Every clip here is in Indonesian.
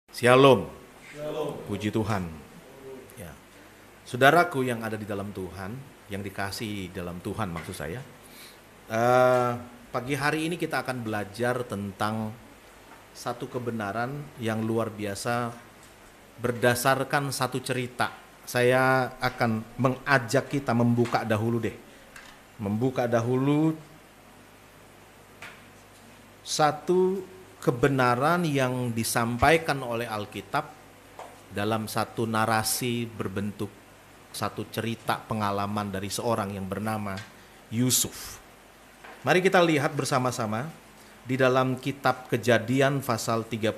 Shalom. Puji Tuhan. Ya. Saudaraku yang ada di dalam Tuhan, yang dikasihi dalam Tuhan maksud saya. Pagi hari ini kita akan belajar tentang satu kebenaran yang luar biasa berdasarkan satu cerita. Saya akan mengajak kita membuka dahulu deh. Membuka dahulu satu kebenaran yang disampaikan oleh Alkitab dalam satu narasi berbentuk satu cerita pengalaman dari seorang yang bernama Yusuf. Mari kita lihat bersama-sama di dalam kitab Kejadian pasal 39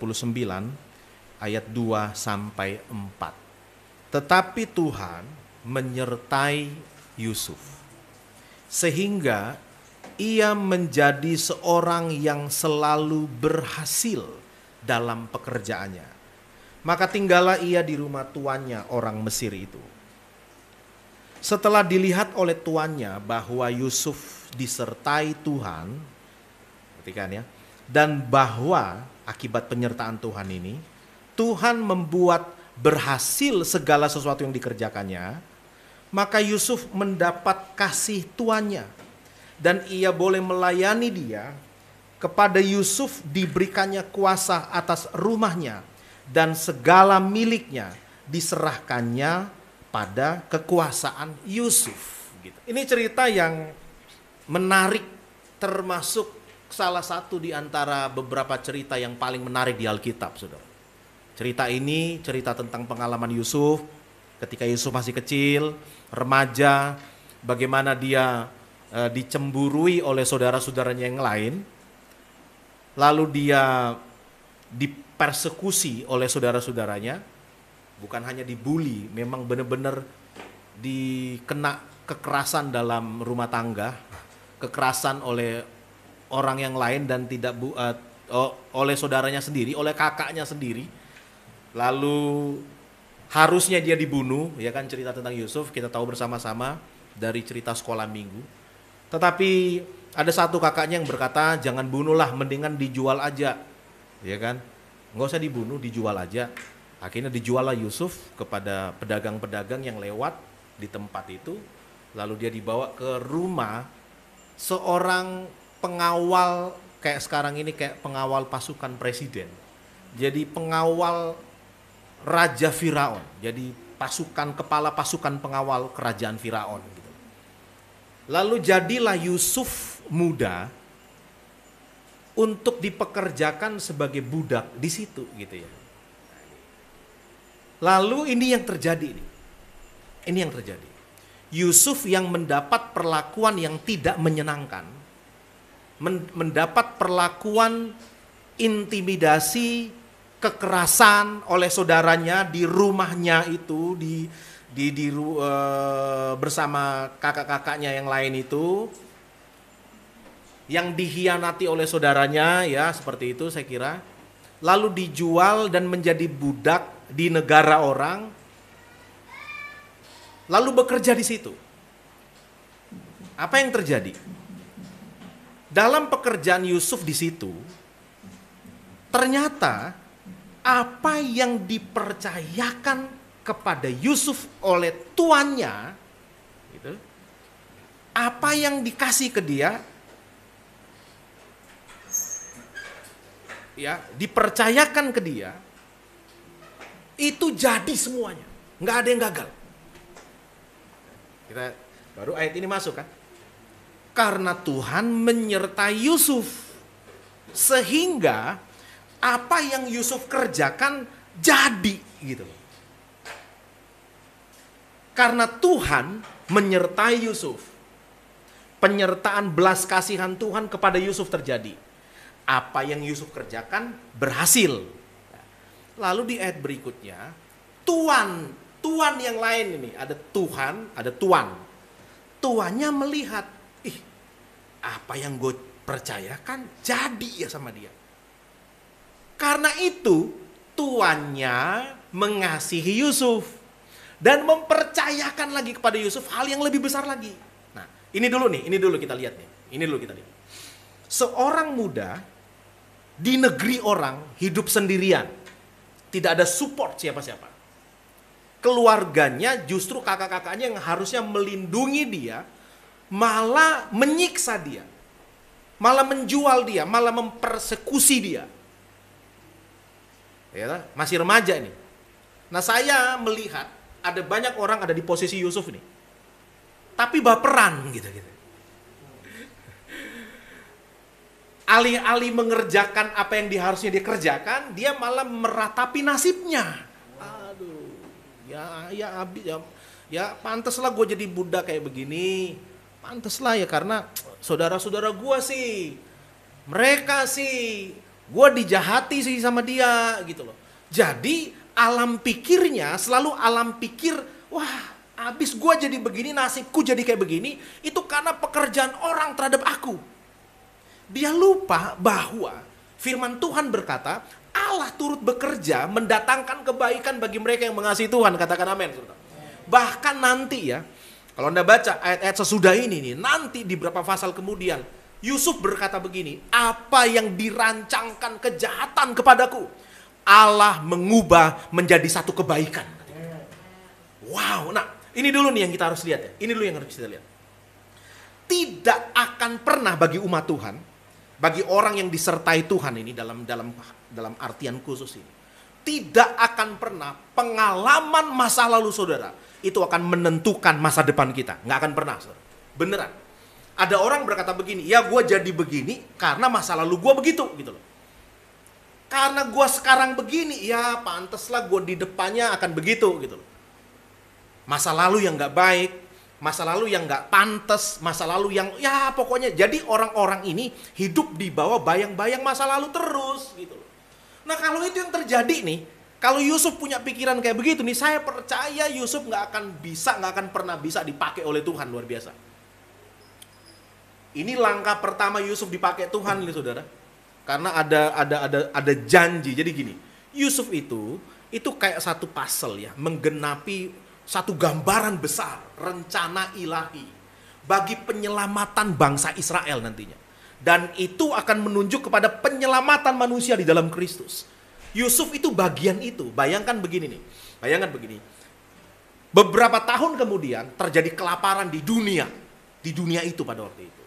ayat 2 sampai 4. Tetapi Tuhan menyertai Yusuf sehingga ia menjadi seorang yang selalu berhasil dalam pekerjaannya. Maka tinggallah ia di rumah tuannya orang Mesir itu. Setelah dilihat oleh tuannya bahwa Yusuf disertai Tuhan, perhatikan ya, dan bahwa akibat penyertaan Tuhan ini, Tuhan membuat berhasil segala sesuatu yang dikerjakannya, maka Yusuf mendapat kasih tuannya. Dan ia boleh melayani dia. Kepada Yusuf diberikannya kuasa atas rumahnya dan segala miliknya diserahkannya pada kekuasaan Yusuf. Ini cerita yang menarik, termasuk salah satu di antara beberapa cerita yang paling menarik di Alkitab, saudara. Cerita ini cerita tentang pengalaman Yusuf ketika Yusuf masih kecil, remaja, bagaimana dia dicemburui oleh saudara-saudaranya yang lain, lalu dia dipersekusi oleh saudara-saudaranya, bukan hanya dibully, memang benar-benar dikena kekerasan dalam rumah tangga, kekerasan oleh orang yang lain dan tidak oleh saudaranya sendiri, oleh kakaknya sendiri. Lalu harusnya dia dibunuh, ya kan, cerita tentang Yusuf kita tahu bersama-sama dari cerita sekolah minggu. Tetapi ada satu kakaknya yang berkata, jangan bunuhlah, mendingan dijual aja, ya kan? Nggak usah dibunuh, dijual aja. Akhirnya dijuallah Yusuf kepada pedagang-pedagang yang lewat di tempat itu. Lalu dia dibawa ke rumah seorang pengawal, kayak sekarang ini kayak pengawal pasukan presiden. Jadi pengawal Raja Firaun. Jadi kepala pasukan pengawal kerajaan Firaun. Lalu jadilah Yusuf muda untuk dipekerjakan sebagai budak di situ, gitu ya. Lalu ini yang terjadi nih. Ini yang terjadi. Yusuf yang mendapat perlakuan yang tidak menyenangkan, mendapat perlakuan intimidasi, kekerasan oleh saudaranya di rumahnya itu, bersama kakak-kakaknya yang lain itu, yang dikhianati oleh saudaranya, ya seperti itu saya kira. Lalu dijual dan menjadi budak di negara orang, lalu bekerja di situ. Apa yang terjadi? Dalam pekerjaan Yusuf di situ, ternyata apa yang dipercayakan kepada Yusuf oleh tuannya, gitu, apa yang dikasih ke dia, ya, dipercayakan ke dia, itu jadi semuanya, nggak ada yang gagal. Kita baru ayat ini masuk kan? Karena Tuhan menyertai Yusuf, sehingga apa yang Yusuf kerjakan jadi, gitu. Karena Tuhan menyertai Yusuf, penyertaan belas kasihan Tuhan kepada Yusuf terjadi. Apa yang Yusuf kerjakan berhasil. Lalu di ayat berikutnya, tuan yang lain ini, ada Tuhan, ada tuan. Tuannya melihat, apa yang gue percayakan jadi ya sama dia. Karena itu tuannya mengasihi Yusuf dan mempercayakan lagi kepada Yusuf hal yang lebih besar lagi. Nah, ini dulu kita lihat nih. Seorang muda di negeri orang hidup sendirian. Tidak ada support siapa-siapa. Keluarganya justru kakak-kakaknya yang harusnya melindungi dia, malah menyiksa dia. Malah menjual dia, malah mempersekusi dia. Ya, masih remaja nih. Nah, saya melihat ada banyak orang ada di posisi Yusuf nih. Tapi baperan gitu. Alih-alih mengerjakan apa yang harusnya dia kerjakan, dia malah meratapi nasibnya. Aduh, ya pantaslah gue jadi budak kayak begini. Pantaslah ya, karena saudara-saudara gue sih, mereka sih, gue dijahati sih sama dia gitu loh. Jadi alam pikirnya selalu alam pikir, wah abis gue jadi begini, nasibku jadi kayak begini, itu karena pekerjaan orang terhadap aku. Dia lupa bahwa firman Tuhan berkata, Allah turut bekerja mendatangkan kebaikan bagi mereka yang mengasihi Tuhan. Katakan amin. Bahkan nanti ya, kalau Anda baca ayat-ayat sesudah ini nih, nanti di beberapa pasal kemudian, Yusuf berkata begini, apa yang dirancangkan kejahatan kepadaku, Allah mengubah menjadi satu kebaikan. Wow, nah ini dulu nih yang kita harus lihat ya. Ini dulu yang harus kita lihat. Tidak akan pernah bagi umat Tuhan, bagi orang yang disertai Tuhan ini dalam artian khusus ini, tidak akan pernah pengalaman masa lalu saudara itu akan menentukan masa depan kita. Nggak akan pernah, saudara. Beneran. Ada orang berkata begini, ya gue jadi begini karena masa lalu gue begitu gitu loh. Karena gue sekarang begini, ya pantaslah gue di depannya akan begitu gitu loh. Masa lalu yang nggak baik, masa lalu yang nggak pantas, masa lalu yang ya pokoknya, jadi orang-orang ini hidup di bawah bayang-bayang masa lalu terus gitu loh. Nah kalau itu yang terjadi nih, kalau Yusuf punya pikiran kayak begitu nih, saya percaya Yusuf nggak akan pernah bisa dipakai oleh Tuhan. Luar biasa. Ini langkah pertama Yusuf dipakai Tuhan nih saudara, karena ada janji. Jadi gini, Yusuf itu kayak satu puzzle ya, menggenapi satu gambaran besar, rencana ilahi bagi penyelamatan bangsa Israel nantinya. Dan itu akan menunjuk kepada penyelamatan manusia di dalam Kristus. Yusuf itu bagian itu. Bayangkan begini nih. Beberapa tahun kemudian terjadi kelaparan di dunia. Di dunia itu pada waktu itu.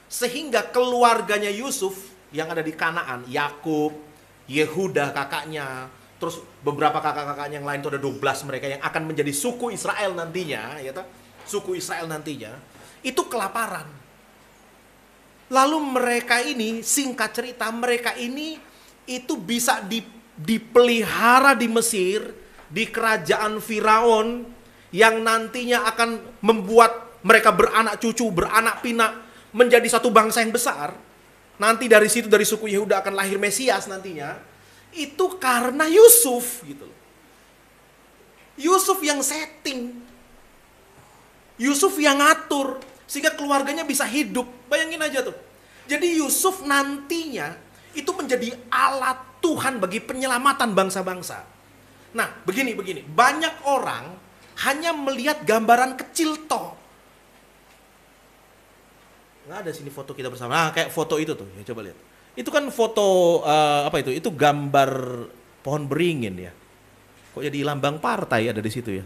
Sehingga keluarganya Yusuf yang ada di Kanaan, Yakub, Yehuda kakaknya, terus beberapa kakak-kakaknya yang lain itu ada 12 mereka yang akan menjadi suku Israel nantinya, ya toh? Suku Israel nantinya itu kelaparan. Lalu mereka ini, singkat cerita, mereka ini itu bisa dipelihara di Mesir, di kerajaan Firaun yang nantinya akan membuat mereka beranak cucu, beranak pinak, menjadi satu bangsa yang besar. Nanti dari situ, dari suku Yehuda akan lahir Mesias nantinya. Itu karena Yusuf gitu loh. Yusuf yang setting, Yusuf yang ngatur sehingga keluarganya bisa hidup. Bayangin aja tuh. Jadi Yusuf nantinya itu menjadi alat Tuhan bagi penyelamatan bangsa-bangsa. Nah, begini. Banyak orang hanya melihat gambaran kecil toh. Nggak ada sini foto kita bersama. Nah, kayak foto itu tuh. Ya, coba lihat. Itu kan foto apa itu? Itu gambar pohon beringin ya. Kok jadi lambang partai ada di situ ya?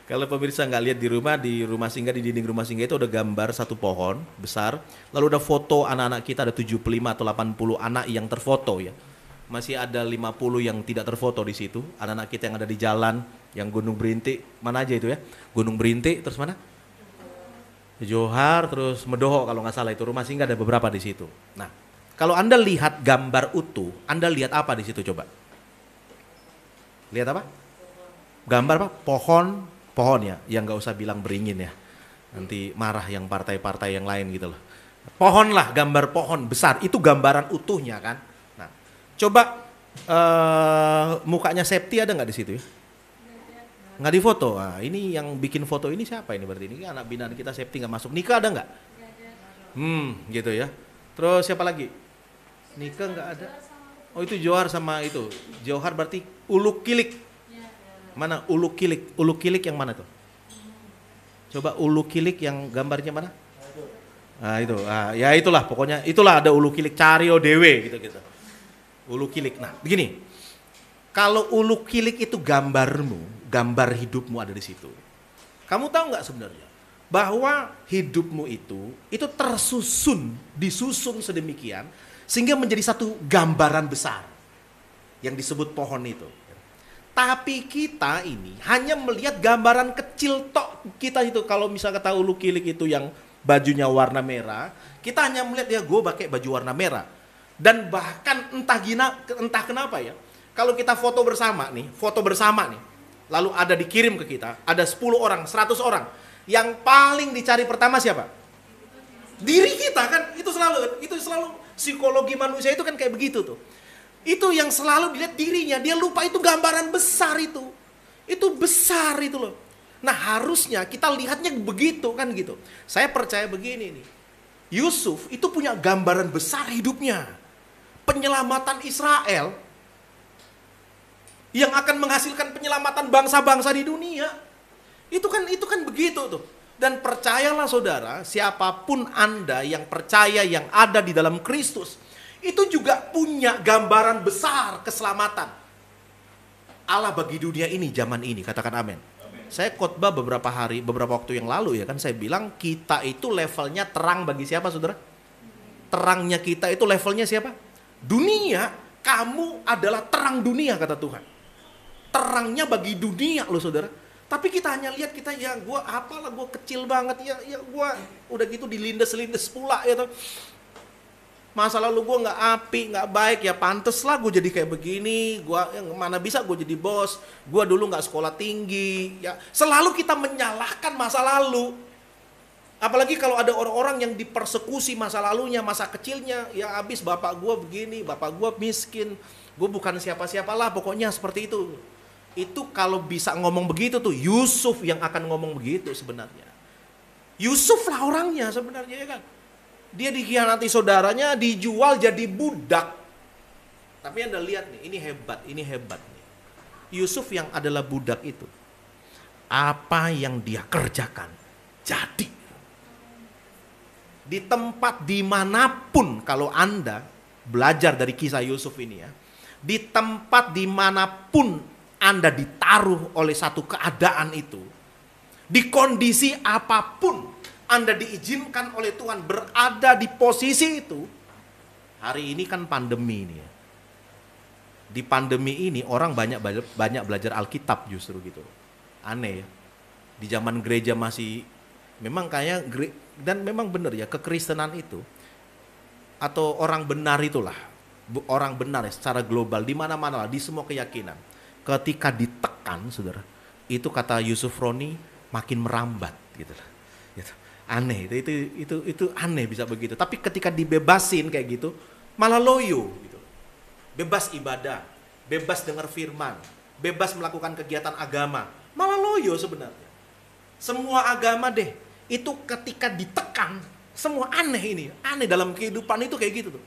Kalau pemirsa nggak lihat di rumah singgah, di dinding rumah singgah itu ada gambar satu pohon besar. Lalu ada foto anak-anak kita, ada 75 atau 80 anak yang terfoto ya. Masih ada 50 yang tidak terfoto di situ. Anak-anak kita yang ada di jalan, yang Gunung Berintik, mana aja itu ya? Gunung Berintik, terus mana? Johar, terus Medoho kalau nggak salah itu, rumah singgah ada beberapa di situ. Nah, kalau Anda lihat gambar utuh, Anda lihat apa di situ coba? Lihat apa? Gambar apa? Pohon ya, yang nggak usah bilang beringin ya. Nanti marah yang partai-partai yang lain gitu loh. Pohon lah, gambar pohon besar, itu gambaran utuhnya kan. Nah, coba mukanya Septi ada nggak di situ ya? Nggak di foto. Nah, ini yang bikin foto ini siapa ini berarti? Ini anak binaan kita Septi nggak masuk. Nika ada nggak? Gitu ya. Terus siapa lagi? Nika nggak ada. Oh itu Johar sama itu. Johar berarti Uluk Kilik. Mana Uluk Kilik? Uluk Kilik yang mana tuh? Coba Uluk Kilik yang gambarnya mana? Nah itu, ya itulah pokoknya, itulah ada ulu kilik cari dewe gitu. Ulu kilik. Nah begini, kalau ulu kilik itu gambarmu, gambar hidupmu ada di situ. Kamu tahu nggak sebenarnya bahwa hidupmu itu disusun sedemikian sehingga menjadi satu gambaran besar yang disebut pohon itu. Tapi kita ini hanya melihat gambaran kecil tok kita itu. Kalau misalnya tahu ulu kilik itu yang bajunya warna merah, kita hanya melihat ya gue pakai baju warna merah. Dan bahkan entah kenapa ya, kalau kita foto bersama nih, lalu ada dikirim ke kita, ada 10 orang, 100 orang, yang paling dicari pertama siapa? Diri kita kan, itu selalu psikologi manusia itu kan kayak begitu tuh. Itu yang selalu dilihat dirinya, dia lupa itu gambaran besar itu. Itu besar itu loh. Nah harusnya kita lihatnya begitu kan gitu. Saya percaya begini nih. Yusuf itu punya gambaran besar hidupnya. Penyelamatan Israel yang akan menghasilkan penyelamatan bangsa-bangsa di dunia. Itu kan begitu tuh. Dan percayalah saudara, siapapun Anda yang percaya yang ada di dalam Kristus, itu juga punya gambaran besar keselamatan Allah bagi dunia ini, zaman ini. Katakan amin. Saya khotbah beberapa waktu yang lalu ya kan, saya bilang kita itu levelnya terang bagi siapa saudara? Terangnya kita itu levelnya siapa? Dunia. Kamu adalah terang dunia kata Tuhan. Terangnya bagi dunia loh saudara. Tapi kita hanya lihat ya gue apalah, gue kecil banget ya gue udah gitu dilindes-lindes pula ya toh. Masa lalu gue nggak api, nggak baik, ya pantes lah gue jadi kayak begini. Gue yang mana bisa gue jadi bos. Gue dulu nggak sekolah tinggi. Ya selalu kita menyalahkan masa lalu. Apalagi kalau ada orang-orang yang dipersekusi masa lalunya, masa kecilnya. Ya habis bapak gue begini, bapak gue miskin. Gue bukan siapa-siapalah, pokoknya seperti itu. Itu kalau bisa ngomong begitu tuh, Yusuf yang akan ngomong begitu sebenarnya. Yusuf lah orangnya sebenarnya ya kan. Dia dikhianati saudaranya, dijual jadi budak. Tapi Anda lihat nih, ini hebat nih. Yusuf yang adalah budak itu, apa yang dia kerjakan jadi. Di tempat dimanapun, kalau Anda belajar dari kisah Yusuf ini ya, di tempat dimanapun Anda ditaruh oleh satu keadaan itu, di kondisi apapun Anda diizinkan oleh Tuhan berada di posisi itu. Hari ini kan pandemi ini ya. Di pandemi ini orang banyak belajar Alkitab justru gitu. Aneh ya. Di zaman gereja masih memang kayak, dan memang benar ya, kekristenan itu atau orang benar itulah, orang benar ya secara global di mana-mana lah, di semua keyakinan. Ketika ditekan saudara, itu kata Yusuf Roni makin merambat gitu lah. Gitu. Aneh, itu aneh bisa begitu. Tapi ketika dibebasin kayak gitu, malah loyo gitu. Bebas ibadah, bebas dengar firman, bebas melakukan kegiatan agama, malah loyo sebenarnya. Semua agama deh, itu ketika ditekan, semua aneh ini, aneh dalam kehidupan itu kayak gitu tuh.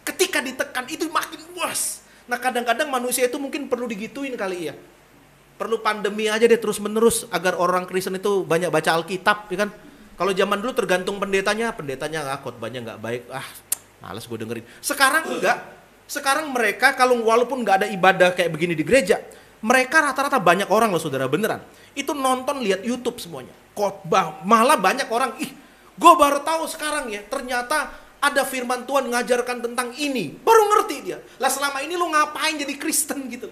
Ketika ditekan itu makin puas. Nah kadang-kadang manusia itu mungkin perlu digituin kali ya. Perlu pandemi aja deh terus menerus agar orang Kristen itu banyak baca Alkitab ya kan. Kalau zaman dulu tergantung pendetanya khotbahnya nggak baik, malas gue dengerin. Sekarang enggak. Sekarang mereka kalau walaupun nggak ada ibadah kayak begini di gereja, mereka rata-rata banyak orang loh saudara, beneran. Itu nonton lihat YouTube semuanya. Khotbah, malah banyak orang, gue baru tahu sekarang ya, ternyata ada firman Tuhan ngajarkan tentang ini. Baru ngerti dia. Lah selama ini lu ngapain jadi Kristen gitu.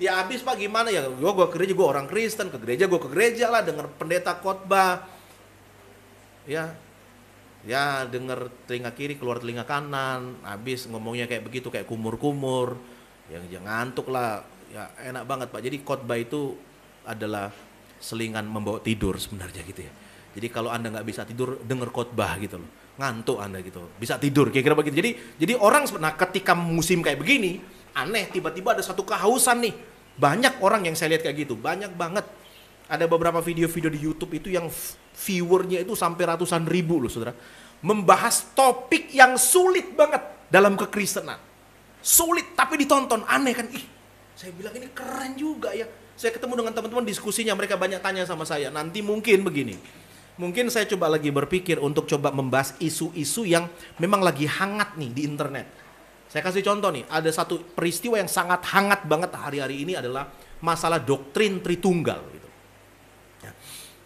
Ya habis Pak gimana ya, gue ke gereja, gue orang Kristen, ke gereja lah, denger pendeta khotbah. Ya denger telinga kiri keluar telinga kanan, habis ngomongnya kayak begitu, kayak kumur-kumur, yang ngantuk lah, ya enak banget Pak. Jadi khotbah itu adalah selingan membawa tidur sebenarnya gitu ya. Jadi kalau Anda nggak bisa tidur, denger khotbah gitu loh, ngantuk Anda gitu, bisa tidur kira-kira begitu. Jadi orang sebenarnya ketika musim kayak begini, aneh tiba-tiba ada satu kehausan nih. Banyak orang yang saya lihat kayak gitu, banyak banget. Ada beberapa video-video di YouTube itu yang viewernya itu sampai ratusan ribu loh saudara. Membahas topik yang sulit banget dalam kekristenan. Sulit tapi ditonton, aneh kan. Saya bilang ini keren juga ya. Saya ketemu dengan teman-teman diskusinya, mereka banyak tanya sama saya. Nanti mungkin begini, Mungkin saya coba lagi berpikir untuk coba membahas isu-isu yang memang lagi hangat nih di internet. Saya kasih contoh nih, ada satu peristiwa yang sangat hangat banget hari-hari ini adalah masalah doktrin Tritunggal gitu. Ya.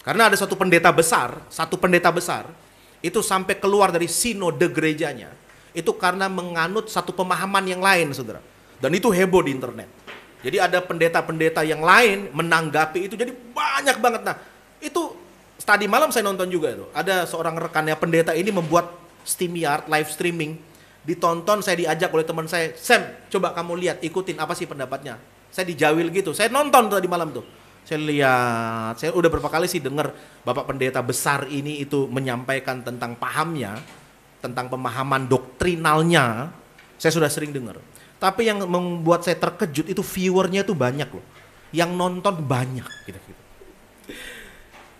Karena ada satu pendeta besar itu sampai keluar dari sinode gerejanya itu karena menganut satu pemahaman yang lain, saudara. Dan itu heboh di internet. Jadi ada pendeta-pendeta yang lain menanggapi itu, jadi banyak banget. Nah, itu tadi malam saya nonton juga itu. Ada seorang rekannya pendeta ini membuat StreamYard live streaming. Ditonton, saya diajak oleh teman saya, Sam, coba kamu lihat, ikutin apa sih pendapatnya. Saya dijawil gitu. Saya nonton tadi malam tuh. Saya lihat, saya udah berapa kali sih dengar Bapak pendeta besar ini itu menyampaikan tentang pahamnya, tentang pemahaman doktrinalnya. Saya sudah sering dengar. Tapi yang membuat saya terkejut itu viewernya itu banyak loh. Yang nonton banyak gitu-gitu.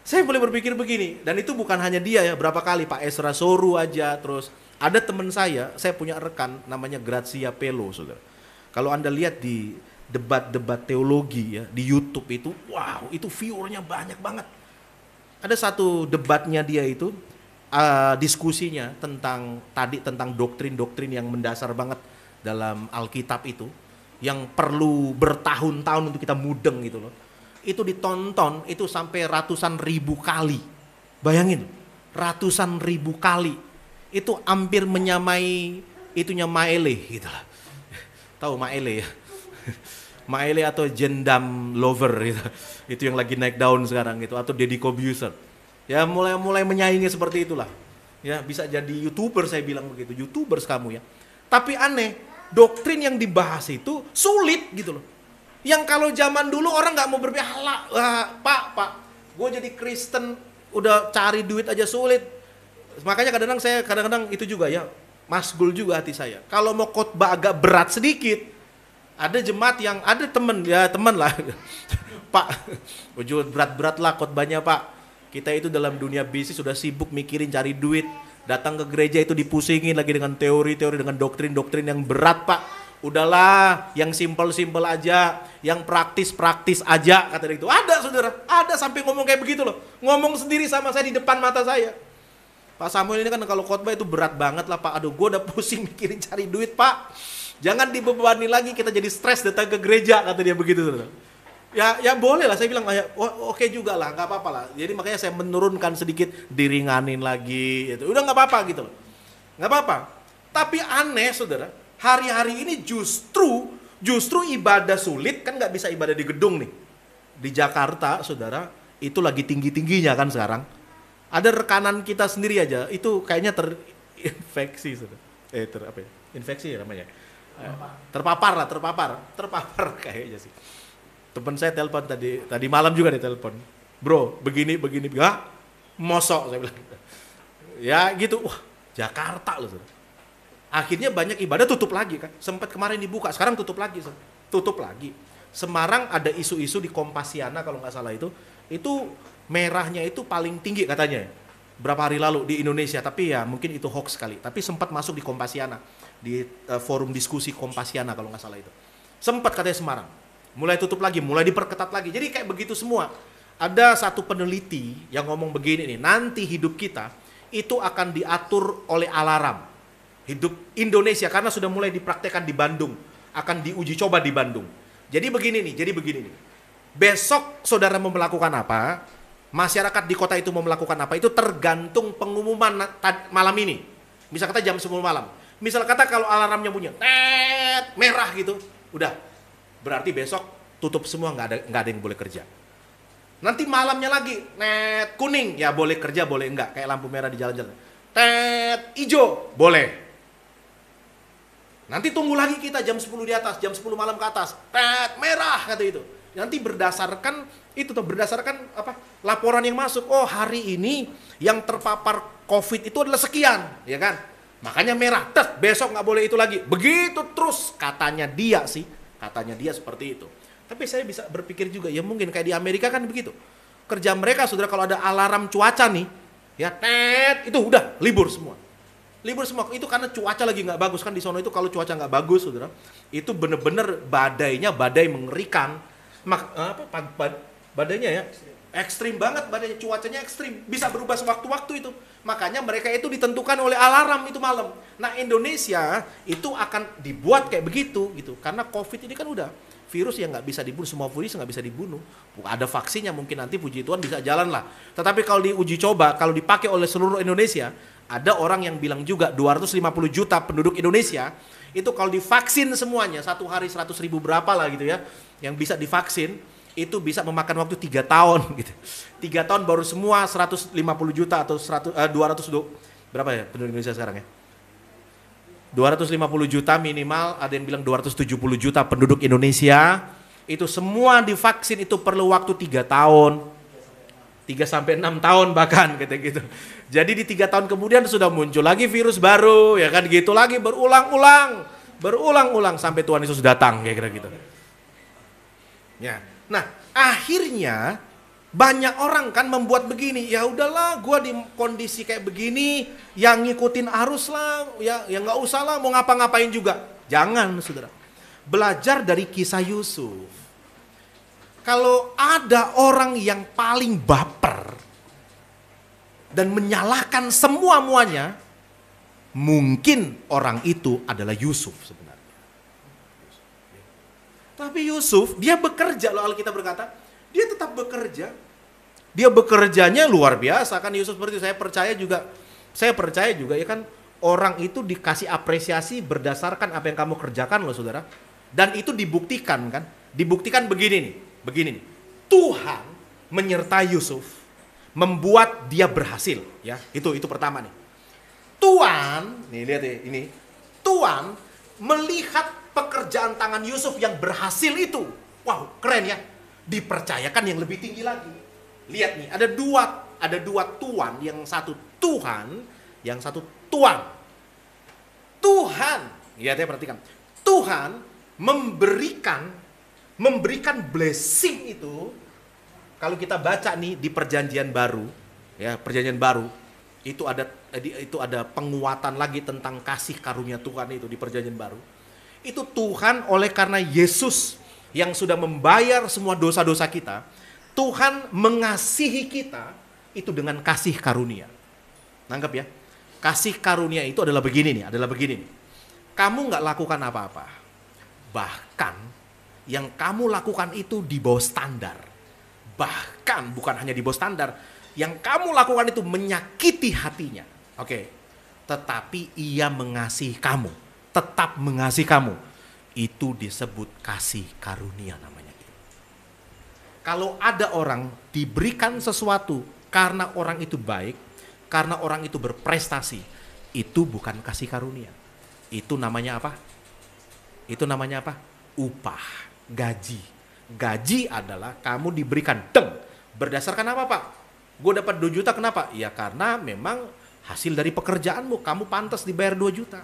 Saya boleh berpikir begini, dan itu bukan hanya dia ya, berapa kali Pak Ezra Soru aja, terus ada teman saya punya rekan namanya Grazia Pelo, saudara. Kalau Anda lihat di debat-debat teologi ya, di YouTube itu, wow, itu viewernya banyak banget. Ada satu debatnya dia itu, diskusinya tentang doktrin-doktrin yang mendasar banget dalam Alkitab itu, yang perlu bertahun-tahun untuk kita mudeng gitu loh. Itu ditonton itu sampai ratusan ribu kali. Bayangin, ratusan ribu kali. Itu hampir menyamai itunya Maele gitu lah. Tahu Maele ya? Maele atau Jendam Lover gitu. Itu yang lagi naik daun sekarang gitu, atau Deddy Corbuzier. Ya mulai menyaingi seperti itulah. Ya bisa jadi YouTuber, saya bilang begitu. YouTubers kamu ya. Tapi aneh, doktrin yang dibahas itu sulit gitu loh. Yang kalau zaman dulu orang nggak mau berpihak, Pak, gue jadi Kristen udah cari duit aja sulit. Makanya kadang-kadang itu juga ya, masgul juga hati saya. Kalau mau khotbah agak berat sedikit, ada jemaat yang ada temen lah, Pak, ujung berat-berat lah khotbahnya Pak. Kita itu dalam dunia bisnis sudah sibuk mikirin cari duit, datang ke gereja itu dipusingin lagi dengan teori-teori, dengan doktrin-doktrin yang berat Pak. Udahlah, yang simpel-simpel aja, yang praktis-praktis aja, kata dia itu. Ada saudara, ada sampai ngomong kayak begitu loh. Ngomong sendiri sama saya di depan mata saya. Pak Samuel ini kan kalau khotbah itu berat banget lah Pak. Aduh, gue udah pusing mikirin cari duit Pak. Jangan dibebani lagi, kita jadi stres datang ke gereja, kata dia begitu saudara. Ya boleh lah, saya bilang oke juga lah, nggak apa-apa lah. Jadi makanya saya menurunkan sedikit, diringanin lagi, gitu. Udah nggak apa-apa gitu loh. Nggak apa-apa. Tapi aneh saudara, hari-hari ini justru ibadah sulit, kan nggak bisa ibadah di gedung nih. Di Jakarta, saudara, itu lagi tinggi-tingginya kan sekarang. Ada rekanan kita sendiri aja, itu kayaknya terinfeksi, saudara. Infeksi ya namanya. Terpapar kayaknya sih. Teman saya telepon tadi malam juga dia telepon. Bro, begini, mosok saya bilang. Ya gitu, wah Jakarta loh, saudara. Akhirnya banyak ibadah tutup lagi kan. Sempat kemarin dibuka, sekarang tutup lagi. Semarang ada isu-isu di Kompasiana kalau nggak salah itu merahnya itu paling tinggi katanya. Berapa hari lalu di Indonesia, tapi ya mungkin itu hoax kali. Tapi sempat masuk di Kompasiana, di forum diskusi Kompasiana kalau nggak salah itu. Sempat katanya Semarang. Mulai tutup lagi, mulai diperketat lagi. Jadi kayak begitu semua. Ada satu peneliti yang ngomong begini nih, nanti hidup kita itu akan diatur oleh alarm. Hidup Indonesia karena sudah mulai dipraktekkan di Bandung, akan diuji coba di Bandung. Jadi begini nih. Besok saudara mau melakukan apa? Masyarakat di kota itu mau melakukan apa? Itu tergantung pengumuman malam ini. Misal kata jam 10 malam. Misal kata kalau alarmnya bunyi, merah gitu, udah. Berarti besok tutup semua, nggak ada yang boleh kerja. Nanti malamnya lagi, kuning, ya boleh kerja, boleh enggak. Kayak lampu merah di jalan-jalan. Hijau, boleh. Nanti tunggu lagi kita jam 10 di atas, jam 10 malam ke atas. Merah kata itu. Nanti berdasarkan apa? Laporan yang masuk. Oh, hari ini yang terpapar COVID itu adalah sekian, ya kan? Makanya merah. Besok nggak boleh itu lagi. Begitu terus katanya dia seperti itu. Tapi saya bisa berpikir juga, ya mungkin kayak di Amerika kan begitu. Kerja mereka saudara kalau ada alarm cuaca nih, ya itu udah libur semua. Itu karena cuaca lagi nggak bagus kan di sono itu. Kalau cuaca nggak bagus saudara, itu bener-bener badai mengerikan. Badainya ya Ekstrim banget badannya, cuacanya ekstrim, bisa berubah sewaktu-waktu itu. Makanya mereka itu ditentukan oleh alarm itu malam. Nah, Indonesia itu akan dibuat kayak begitu gitu. Karena COVID ini kan udah virus yang nggak bisa dibunuh, semua virus nggak bisa dibunuh. Ada vaksinnya, mungkin nanti puji Tuhan bisa jalan lah. Tetapi kalau diuji coba, kalau dipakai oleh seluruh Indonesia, ada orang yang bilang juga 250 juta penduduk Indonesia itu kalau divaksin semuanya, satu hari 100.000 berapa lah gitu ya, yang bisa divaksin, itu bisa memakan waktu 3 tahun gitu. 3 tahun baru semua 150 juta atau 200 berapa ya penduduk Indonesia sekarang ya? 250 juta minimal, ada yang bilang 270 juta penduduk Indonesia, itu semua divaksin itu perlu waktu 3 tahun. 3 sampai 6 tahun bahkan gitu. Jadi di 3 tahun kemudian sudah muncul lagi virus baru, ya kan gitu lagi berulang-ulang sampai Tuhan Yesus datang kayak gitu. Ya. Nah, akhirnya banyak orang kan membuat begini, ya udahlah, gua di kondisi kayak begini, yang ngikutin arus lah, ya nggak usah lah, mau ngapa-ngapain juga. Jangan, saudara. Belajar dari kisah Yusuf. Kalau ada orang yang paling baper dan menyalahkan semua-muanya, mungkin orang itu adalah Yusuf sebenarnya. Tapi Yusuf, dia bekerja loh, Alkitab berkata, dia tetap bekerja. Dia bekerjanya luar biasa kan Yusuf, seperti saya percaya juga ya kan, orang itu dikasih apresiasi berdasarkan apa yang kamu kerjakan loh saudara. Dan itu dibuktikan kan, dibuktikan begini nih. Tuhan menyertai Yusuf, membuat dia berhasil ya. Itu pertama nih. Tuhan, nih lihat ya ini. Tuhan melihat pekerjaan tangan Yusuf yang berhasil itu. Wow, keren ya. Dipercayakan yang lebih tinggi lagi. Lihat nih, ada dua tuan, yang satu Tuhan, yang satu tuan. Tuhan, lihat ya, perhatikan. Tuhan memberikan blessing itu. Kalau kita baca nih di Perjanjian Baru, ya, Perjanjian Baru, itu ada penguatan lagi tentang kasih karunia Tuhan itu di Perjanjian Baru. Itu Tuhan oleh karena Yesus yang sudah membayar semua dosa-dosa kita, Tuhan mengasihi kita itu dengan kasih karunia. Nangkep ya? Kasih karunia itu adalah begini nih. Kamu nggak lakukan apa-apa. Bahkan yang kamu lakukan itu di bawah standar. Bahkan bukan hanya di bawah standar, yang kamu lakukan itu menyakiti hatinya. Oke. Tetapi ia mengasihi kamu. Tetap mengasihi kamu. Itu disebut kasih karunia namanya. Kalau ada orang diberikan sesuatu karena orang itu baik, karena orang itu berprestasi, itu bukan kasih karunia. Itu namanya apa? Upah, gaji. Gaji adalah kamu diberikan berdasarkan apa, Pak? Gue dapat 2 juta, kenapa? Ya karena memang hasil dari pekerjaanmu, kamu pantas dibayar 2 juta.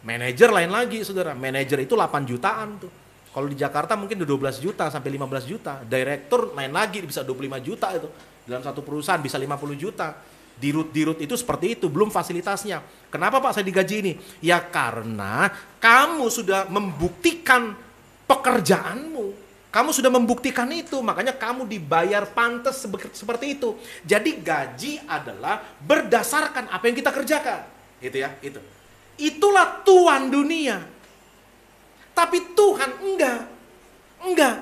Manajer lain lagi, saudara. Manajer itu 8 jutaan tuh. Kalau di Jakarta mungkin 12 juta sampai 15 juta. Direktur lain lagi bisa 25 juta itu. Dalam satu perusahaan bisa 50 juta. Dirut itu seperti itu, belum fasilitasnya. Kenapa Pak saya digaji ini? Ya karena kamu sudah membuktikan pekerjaanmu. Kamu sudah membuktikan itu, makanya kamu dibayar pantas seperti itu. Jadi gaji adalah berdasarkan apa yang kita kerjakan. Itu ya, itu. Itulah Tuhan dunia. Tapi Tuhan enggak.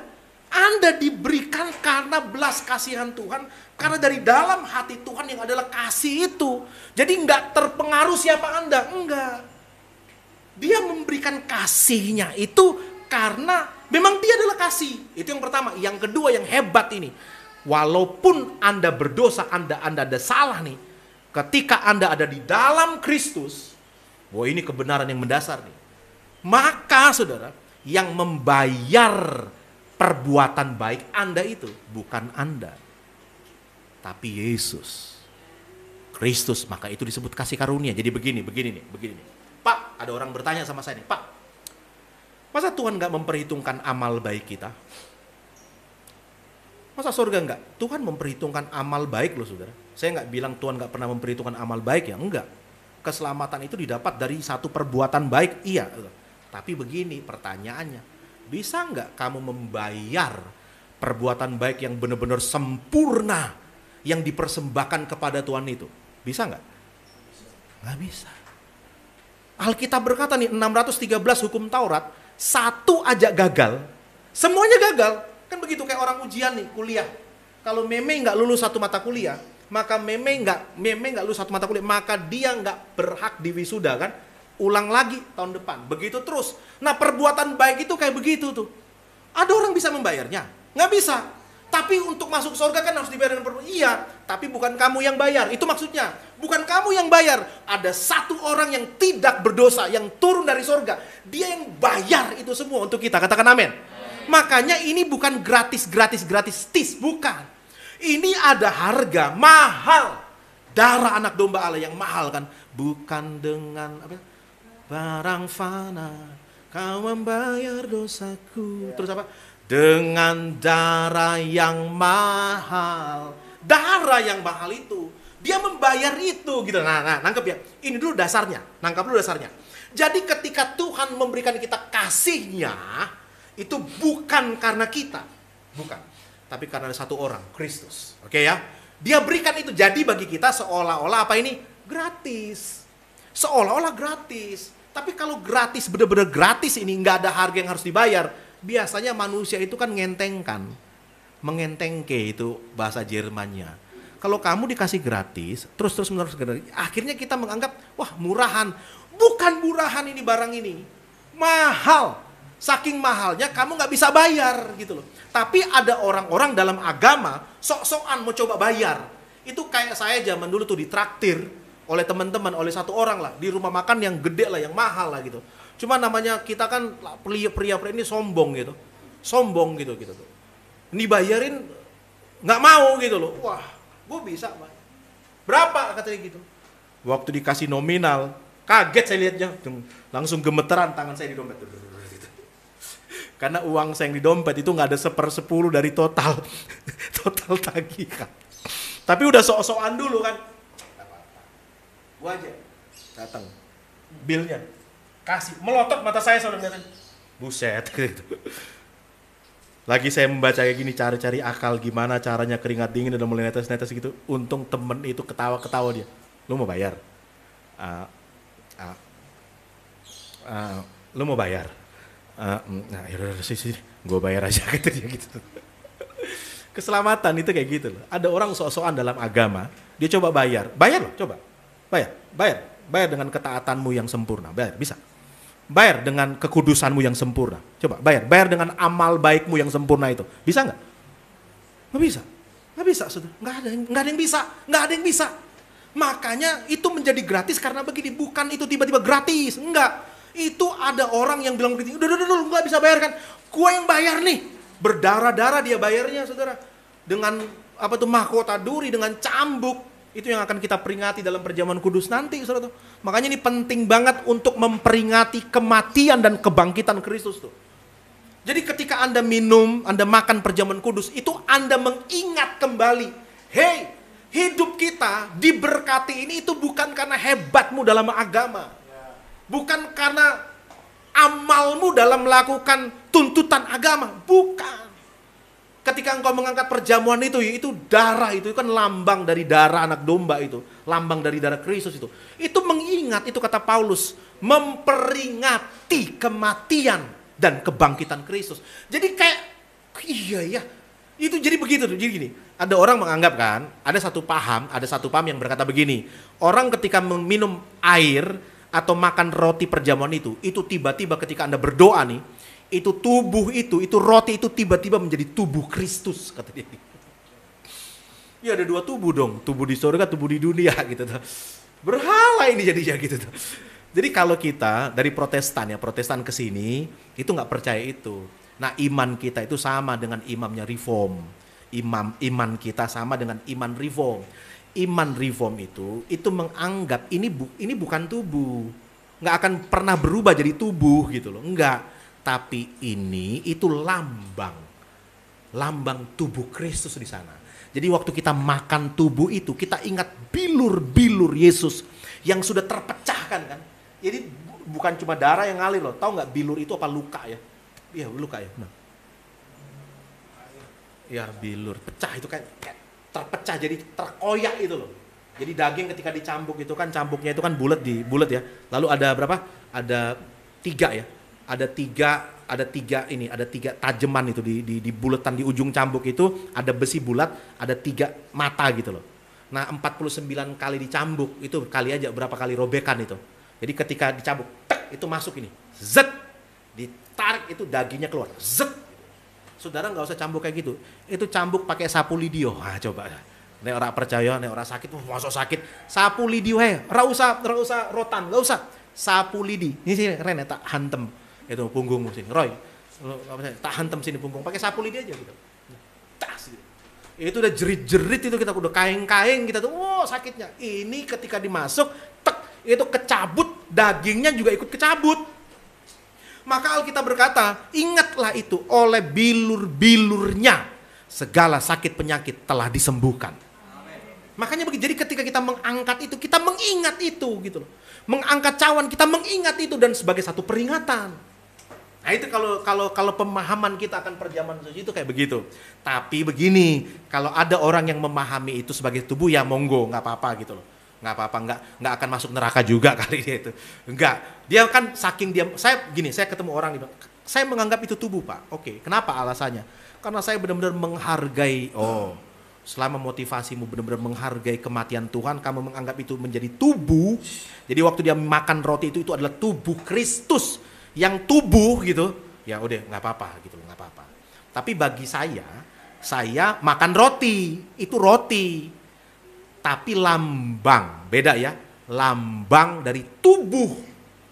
Anda diberikan karena belas kasihan Tuhan, karena dari dalam hati Tuhan yang adalah kasih itu. Jadi enggak terpengaruh siapa Anda, enggak. Dia memberikan kasihnya itu karena memang dia adalah kasih. Itu yang pertama. Yang kedua yang hebat ini, walaupun Anda berdosa, Anda ada salah nih, ketika Anda ada di dalam Kristus, wah ini kebenaran yang mendasar nih. Maka saudara, yang membayar perbuatan baik Anda itu bukan Anda, tapi Yesus Kristus. Maka itu disebut kasih karunia. Jadi begini nih. Pak, ada orang bertanya sama saya nih, Pak, masa Tuhan gak memperhitungkan amal baik kita? Masa surga enggak? Tuhan memperhitungkan amal baik loh saudara. Saya gak bilang Tuhan gak pernah memperhitungkan amal baik, ya enggak. Keselamatan itu didapat dari satu perbuatan baik, iya. Tapi begini pertanyaannya, bisa nggak kamu membayar perbuatan baik yang benar-benar sempurna yang dipersembahkan kepada Tuhan itu? Bisa nggak? Nggak bisa. Alkitab berkata nih 613 hukum Taurat, satu aja gagal, semuanya gagal. Kan begitu kayak orang ujian nih, kuliah. Kalau meme nggak lulus satu mata kuliah, maka meme nggak lulus satu mata kuliah, maka dia nggak berhak di wisuda kan? Ulang lagi tahun depan. Begitu terus. Nah, perbuatan baik itu kayak begitu tuh. Ada orang bisa membayarnya? Nggak bisa. Tapi untuk masuk surga kan harus dibayar dengan perbuatan. Iya, tapi bukan kamu yang bayar. Itu maksudnya. Bukan kamu yang bayar. Ada satu orang yang tidak berdosa, yang turun dari surga. Dia yang bayar itu semua untuk kita. Katakan amin. Makanya ini bukan gratis, bukan. Ini ada harga mahal. Darah anak domba Allah yang mahal kan. Bukan dengan apa? Barang fana, kau membayar dosaku. Terus apa? Dengan darah yang mahal. Darah yang mahal itu. Dia membayar itu gitu. Nah, nangkep ya. Ini dulu dasarnya. Nangkap dulu dasarnya. Jadi ketika Tuhan memberikan kita kasihnya, itu bukan karena kita. Bukan. Tapi karena ada satu orang, Kristus. Oke ya. Dia berikan itu. Jadi bagi kita seolah-olah apa ini? Gratis. Seolah-olah gratis. Tapi kalau gratis, benar-benar gratis ini, nggak ada harga yang harus dibayar. Biasanya manusia itu kan ngentengkan. Mengentengke itu bahasa Jermannya. Kalau kamu dikasih gratis, terus-menerus gratis, akhirnya kita menganggap, wah murahan. Bukan murahan ini barang ini. Mahal. Saking mahalnya kamu nggak bisa bayar gitu loh. Tapi ada orang-orang dalam agama, sok-sokan mau coba bayar. Itu kayak saya zaman dulu tuh ditraktir oleh teman-teman, oleh satu orang lah, di rumah makan yang gede lah, yang mahal lah gitu. Cuma namanya kita kan pria-pria ini sombong gitu. Sombong gitu tuh. Dibayarin nggak mau gitu loh. Wah, gue bisa, Pak. Berapa katanya gitu. Waktu dikasih nominal, kaget saya lihatnya. Langsung gemeteran tangan saya di dompet. Gitu. Karena uang saya yang di dompet itu nggak ada 1/10 dari total tagihan. Tapi udah sok-sokan dulu kan. Gua aja datang, bilnya kasih, melotot mata saya saudara ngeliatin, buset gitu. Lagi saya membaca kayak gini, cari-cari akal gimana caranya keringat dingin udah mulai netes-netes gitu. Untung temen itu ketawa-ketawa dia, lu mau bayar? Lu mau bayar? Nah yaudah sih, gue bayar aja gitu dia gitu. Keselamatan itu kayak gitu loh. Ada orang sok-sokan dalam agama, dia coba bayar loh, coba. Bayar dengan ketaatanmu yang sempurna, bayar, bisa. Bayar dengan kekudusanmu yang sempurna, coba bayar dengan amal baikmu yang sempurna itu, bisa nggak? Nggak bisa, sudah, nggak ada yang bisa. Makanya itu menjadi gratis karena begini, bukan itu tiba-tiba gratis, enggak. Itu ada orang yang bilang begini, udah, nggak bisa bayar kan? Gua yang bayar nih, berdarah-darah dia bayarnya, saudara, dengan apa tuh mahkota duri, dengan cambuk. Itu yang akan kita peringati dalam perjamuan kudus nanti, saudara. Makanya ini penting banget untuk memperingati kematian dan kebangkitan Kristus tuh. Jadi ketika Anda minum, Anda makan perjamuan kudus, itu Anda mengingat kembali, hey, hidup kita diberkati ini itu bukan karena hebatmu dalam agama. Bukan karena amalmu dalam melakukan tuntutan agama, bukan. Ketika engkau mengangkat perjamuan itu darah itu kan lambang dari darah anak domba itu, lambang dari darah Kristus itu. Itu mengingat, itu kata Paulus, memperingati kematian dan kebangkitan Kristus. Jadi kayak iya ya. Itu jadi begitu tuh. Jadi gini, ada orang menganggap kan, ada satu paham yang berkata begini. Orang ketika meminum air atau makan roti perjamuan itu tiba-tiba ketika Anda berdoa nih, itu tubuh itu roti itu tiba-tiba menjadi tubuh Kristus, kata dia. Ya ada dua tubuh dong, tubuh di surga, tubuh di dunia gitu. Berhala ini jadinya gitu. Jadi kalau kita dari Protestan ke sini itu nggak percaya itu. Nah iman kita itu sama dengan imamnya Reform. Iman kita sama dengan iman Reform. Iman Reform itu menganggap ini bukan tubuh, nggak akan pernah berubah jadi tubuh gitu loh, enggak. Tapi itu lambang tubuh Kristus di sana. Jadi waktu kita makan tubuh itu, kita ingat bilur-bilur Yesus yang sudah terpecahkan kan. Jadi bukan cuma darah yang ngalir loh. Tahu nggak bilur itu apa luka ya? Iya luka ya. Nah. Ya bilur, pecah itu kayak terpecah jadi terkoyak itu loh. Jadi daging ketika dicambuk itu kan cambuknya itu kan bulat ya. Lalu ada berapa? Ada 3 ya. Ada tiga tajeman itu di bulatan di ujung cambuk itu ada besi bulat, ada 3 mata gitu loh. Nah 49 kali dicambuk itu kali aja berapa kali robekan itu. Jadi ketika dicambuk, tek, itu masuk ini, zet, ditarik itu dagingnya keluar, zet. Saudara nggak usah cambuk kayak gitu, itu cambuk pakai sapu lidio. Coba, nek ora percaya, nek ora sakit, masuk sakit, sapu lidio ora usah rotan, nggak usah, sapu lidi. Ini sih Ren, tak hantem itu punggungmu sini, Roy, tak hantem sini punggung, pakai sapu lidi aja gitu. Tas gitu. Itu udah jerit-jerit itu kita udah kaing-kaing kita tuh, sakitnya. Ini ketika dimasuk, tek, itu kecabut, dagingnya juga ikut kecabut. Maka Alkitab berkata, ingatlah itu oleh bilur-bilurnya segala sakit penyakit telah disembuhkan. Makanya begitu. Jadi ketika kita mengangkat itu, kita mengingat itu gitu loh. Mengangkat cawan, kita mengingat itu dan sebagai satu peringatan. Nah itu kalau pemahaman kita akan perjamuan suci itu kayak begitu. Tapi begini, kalau ada orang yang memahami itu sebagai tubuh, ya monggo, nggak apa-apa gitu loh. Nggak apa-apa, nggak akan masuk neraka juga kali dia itu. Enggak, dia kan saking dia, saya ketemu orang nih, saya menganggap itu tubuh Pak. Oke, kenapa alasannya? Karena saya benar-benar menghargai, selama motivasimu benar-benar menghargai kematian Tuhan, kamu menganggap itu menjadi tubuh. Jadi waktu dia makan roti itu adalah tubuh Kristus yang tubuh gitu. Ya udah, nggak apa-apa gitu, nggak apa-apa. Tapi bagi saya makan roti, itu roti. Tapi lambang, beda ya, lambang dari tubuh.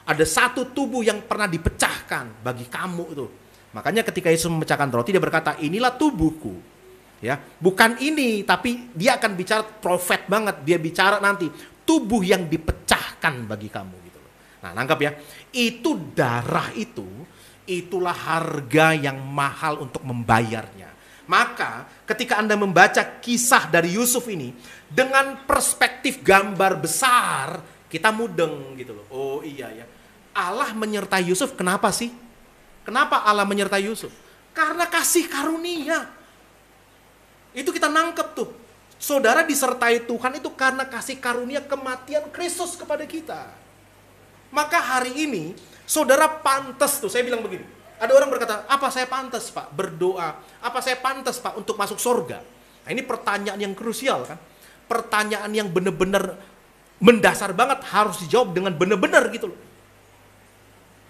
Ada satu tubuh yang pernah dipecahkan bagi kamu itu. Makanya ketika Yesus memecahkan roti, dia berkata, inilah tubuhku. Ya, bukan ini, tapi dia akan bicara profet banget. Dia bicara nanti tubuh yang dipecahkan bagi kamu gitu. Nah, nangkap ya. Itu darah itu, itulah harga yang mahal untuk membayarnya. Maka ketika Anda membaca kisah dari Yusuf ini dengan perspektif gambar besar, kita mudeng gitu loh. Oh iya ya. Allah menyertai Yusuf kenapa sih? Kenapa Allah menyertai Yusuf? Karena kasih karunia. Itu kita nangkep tuh. Saudara disertai Tuhan itu karena kasih karunia kematian Kristus kepada kita. Maka hari ini saudara pantas tuh, saya bilang begini. Ada orang berkata, apa saya pantas Pak berdoa? Apa saya pantas Pak untuk masuk surga? Nah ini pertanyaan yang krusial kan. Pertanyaan yang benar-benar mendasar banget, harus dijawab dengan benar-benar gitu loh.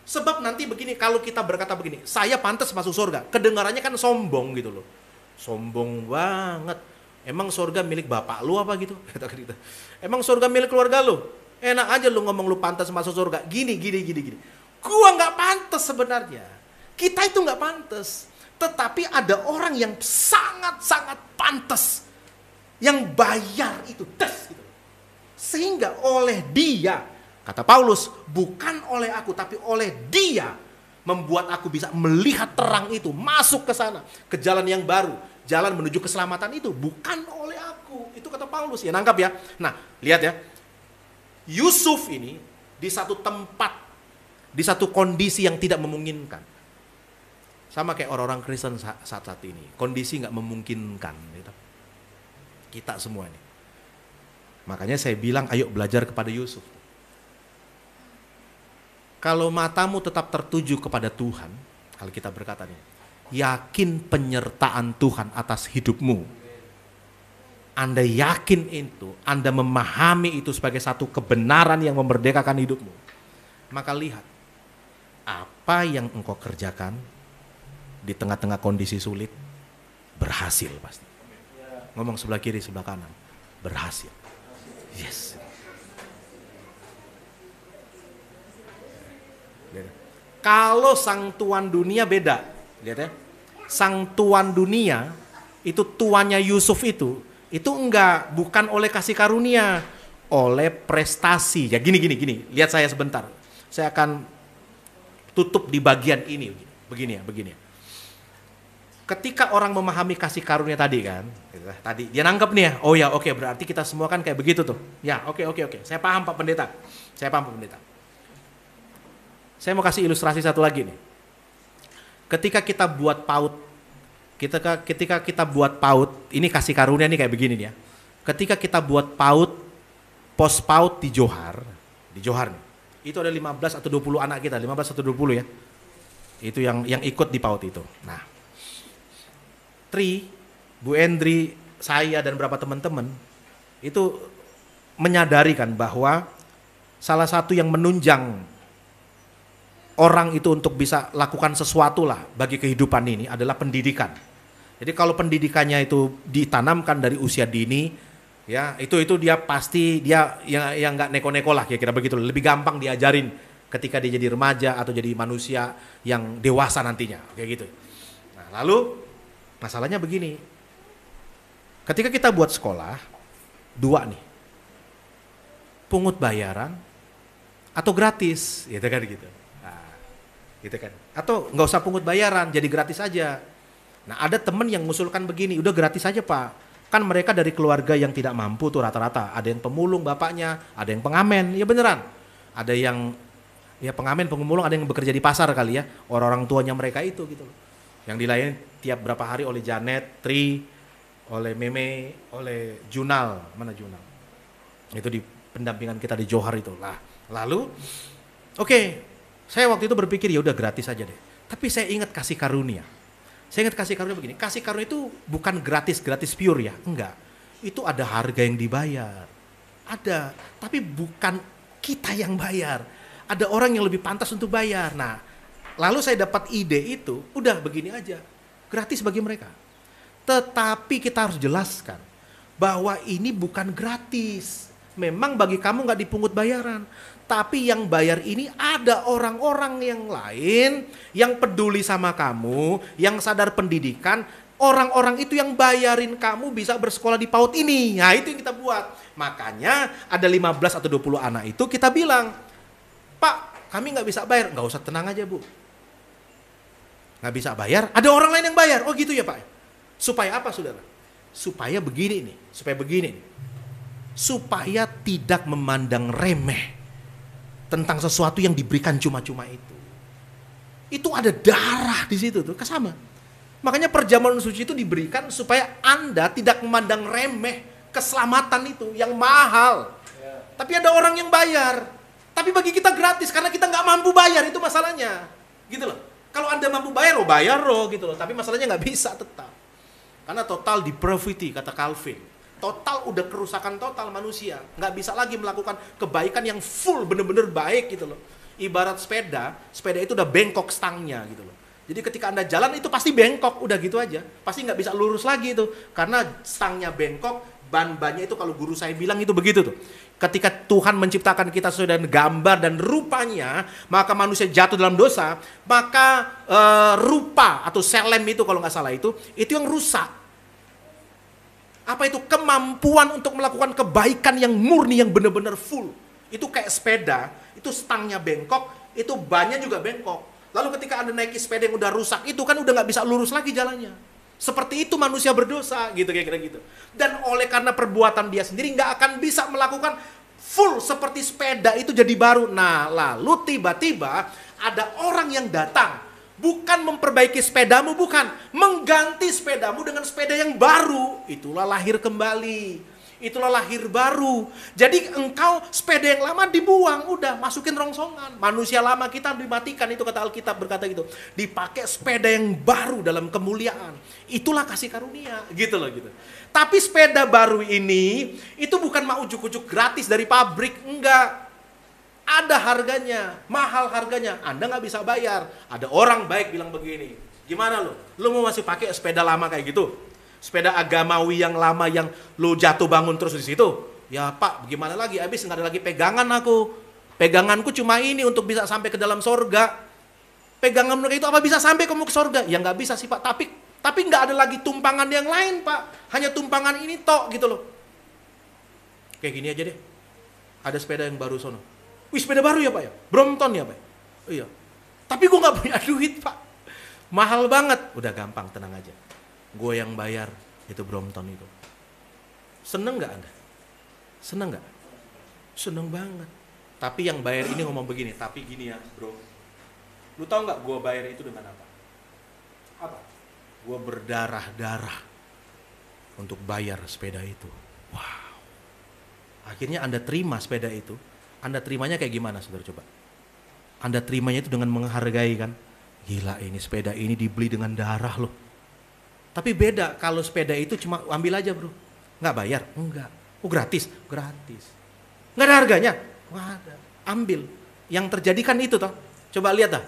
Sebab nanti begini, kalau kita berkata begini, saya pantas masuk surga, kedengarannya kan sombong gitu loh. Sombong banget. Emang surga milik bapak lu apa gitu? Emang surga milik keluarga lu? Enak aja lu ngomong lu pantas masuk surga. Gini. Gua nggak pantas sebenarnya. Kita itu nggak pantas. Tetapi ada orang yang sangat-sangat pantas. Yang bayar itu tes gitu. Sehingga oleh dia, kata Paulus, bukan oleh aku tapi oleh dia membuat aku bisa melihat terang itu, masuk ke sana, ke jalan yang baru, jalan menuju keselamatan itu bukan oleh aku. Itu kata Paulus, ya nangkap ya. Nah, lihat ya. Yusuf ini di satu tempat, di satu kondisi yang tidak memungkinkan. Sama kayak orang-orang Kristen saat ini, kondisi nggak memungkinkan gitu. Kita semua ini. Makanya saya bilang ayo belajar kepada Yusuf. Kalau matamu tetap tertuju kepada Tuhan, Alkitab berkata nih, yakin penyertaan Tuhan atas hidupmu. Anda yakin itu, Anda memahami itu sebagai satu kebenaran yang memerdekakan hidupmu. Maka lihat, apa yang engkau kerjakan di tengah-tengah kondisi sulit, berhasil pasti. Ngomong sebelah kiri, sebelah kanan, berhasil. Yes. Kalau sang tuan dunia beda, lihat ya. Sang tuan dunia itu tuannya Yusuf itu enggak, bukan oleh kasih karunia, oleh prestasi. Ya gini. Lihat saya sebentar. Saya akan tutup di bagian ini. Begini ya. Ketika orang memahami kasih karunia tadi kan, tadi dia nangkep nih ya. Oh ya, oke, berarti kita semua kan kayak begitu tuh. Ya, oke. Saya paham Pak Pendeta. Saya mau kasih ilustrasi satu lagi nih. Ketika kita buat PAUD Ketika kita buat PAUD, ini kasih karunia nih kayak begini nih ya. Ketika kita buat PAUD, pos PAUD di Johar nih, itu ada 15 atau 20 anak kita, 15 atau 20 ya. Itu yang ikut di PAUD itu. Nah, Bu Endri, saya dan beberapa teman-teman itu menyadari kan bahwa salah satu yang menunjang orang itu untuk bisa lakukan sesuatu lah bagi kehidupan ini adalah pendidikan. Jadi kalau pendidikannya itu ditanamkan dari usia dini, ya itu dia pasti dia yang nggak neko-neko lah kira-kira begitu. Lebih gampang diajarin ketika dia jadi remaja atau jadi manusia yang dewasa nantinya, kayak gitu. Nah, lalu masalahnya begini, ketika kita buat sekolah, dua nih, pungut bayaran atau gratis, gitu kan gitu. Nah, gitu kan. Atau nggak usah pungut bayaran, jadi gratis aja. Nah, ada temen yang mengusulkan begini, udah gratis aja Pak. Kan mereka dari keluarga yang tidak mampu tuh rata-rata. Ada yang pemulung bapaknya, ada yang pengamen, ya beneran. Ada yang ya pengamen, pemulung, ada yang bekerja di pasar kali ya. Orang-orang tuanya mereka itu gitu loh. Yang dilayani tiap berapa hari oleh Janet, Tri, oleh Meme, oleh Junal. Mana Junal? Itu di pendampingan kita di Johar itu. Lah, lalu oke, saya waktu itu berpikir ya udah gratis aja deh. Tapi saya ingat kasih karunia. Saya ingat kasih karunia begini, kasih karunia itu bukan gratis pure ya, enggak. Itu ada harga yang dibayar. Ada, tapi bukan kita yang bayar. Ada orang yang lebih pantas untuk bayar. Nah, lalu saya dapat ide itu, udah begini aja. Gratis bagi mereka. Tetapi kita harus jelaskan bahwa ini bukan gratis. Memang bagi kamu nggak dipungut bayaran. Tapi yang bayar ini ada orang-orang yang lain yang peduli sama kamu, yang sadar pendidikan. Orang-orang itu yang bayarin kamu bisa bersekolah di PAUD ini. Nah itu yang kita buat. Makanya ada 15 atau 20 anak itu kita bilang, Pak kami nggak bisa bayar. Nggak usah, tenang aja Bu. Nggak bisa bayar, ada orang lain yang bayar. Oh gitu ya Pak. Supaya apa saudara? Supaya begini nih. Supaya tidak memandang remeh tentang sesuatu yang diberikan cuma-cuma itu. Itu ada darah di situ tuh, kesama. Makanya perjamuan suci itu diberikan supaya Anda tidak memandang remeh keselamatan itu yang mahal. Tapi ada orang yang bayar. Tapi bagi kita gratis karena kita nggak mampu bayar, itu masalahnya. Gitu loh. Kalau Anda mampu bayar, bayar gitu loh. Tapi masalahnya nggak bisa tetap. Karena total depravity kata Calvin. Total udah kerusakan total manusia, nggak bisa lagi melakukan kebaikan yang full bener-bener baik gitu loh. Ibarat sepeda itu udah bengkok stangnya gitu loh. Jadi ketika Anda jalan itu pasti bengkok, udah gitu aja, pasti nggak bisa lurus lagi itu karena stangnya bengkok, ban-bannya itu kalau guru saya bilang itu begitu tuh. Ketika Tuhan menciptakan kita sesuai dengan gambar dan rupanya, maka manusia jatuh dalam dosa, maka rupa atau selem itu kalau nggak salah itu yang rusak. Apa itu? Kemampuan untuk melakukan kebaikan yang murni, yang benar-benar full. Itu kayak sepeda, itu stangnya bengkok, itu bannya juga bengkok. Lalu ketika Anda naiki sepeda yang udah rusak, itu kan udah nggak bisa lurus lagi jalannya. Seperti itu manusia berdosa, gitu kira-kira gitu. Dan oleh karena perbuatan dia sendiri nggak akan bisa melakukan full seperti sepeda itu jadi baru. Nah, lalu tiba-tiba ada orang yang datang. Bukan memperbaiki sepedamu, bukan. Mengganti sepedamu dengan sepeda yang baru. Itulah lahir kembali. Itulah lahir baru. Jadi engkau sepeda yang lama dibuang, udah masukin rongsongan. Manusia lama kita dimatikan, itu kata Alkitab berkata gitu. Dipakai sepeda yang baru dalam kemuliaan. Itulah kasih karunia, gitu loh gitu. Tapi sepeda baru ini, itu bukan mau ujuk-ujuk gratis dari pabrik, enggak. Ada harganya, mahal harganya. Anda nggak bisa bayar. Ada orang baik bilang begini, gimana lo? Lo mau masih pakai sepeda lama kayak gitu? Sepeda agamawi yang lama yang lo jatuh bangun terus di situ? Ya Pak, gimana lagi? Habis nggak ada lagi pegangan aku. Peganganku cuma ini untuk bisa sampai ke dalam sorga. Pegangan mereka itu apa bisa sampai kamu ke sorga? Ya nggak bisa sih Pak. Tapi nggak ada lagi tumpangan yang lain Pak. Hanya tumpangan ini tok gitu loh. Kayak gini aja deh. Ada sepeda yang baru sono. Wih sepeda baru ya Pak ya? Brompton ya Pak? Iya. Tapi gue gak punya duit Pak. Mahal banget. Udah gampang, tenang aja. Gue yang bayar itu Brompton itu. Seneng gak Anda? Seneng gak? Seneng banget. Tapi yang bayar ini ngomong begini, tapi gini ya bro. Lu tau gak gue bayar itu dengan apa? Apa? Gue berdarah-darah untuk bayar sepeda itu. Wow. Akhirnya Anda terima sepeda itu. Anda terimanya kayak gimana, saudara, coba? Anda terimanya itu dengan menghargai kan? Gila, ini sepeda ini dibeli dengan darah loh. Tapi beda kalau sepeda itu cuma ambil aja bro. Nggak bayar? Enggak. Oh gratis? Gratis. Nggak ada harganya? Nggak ada. Ambil. Yang terjadi kan itu toh. Coba lihat dah.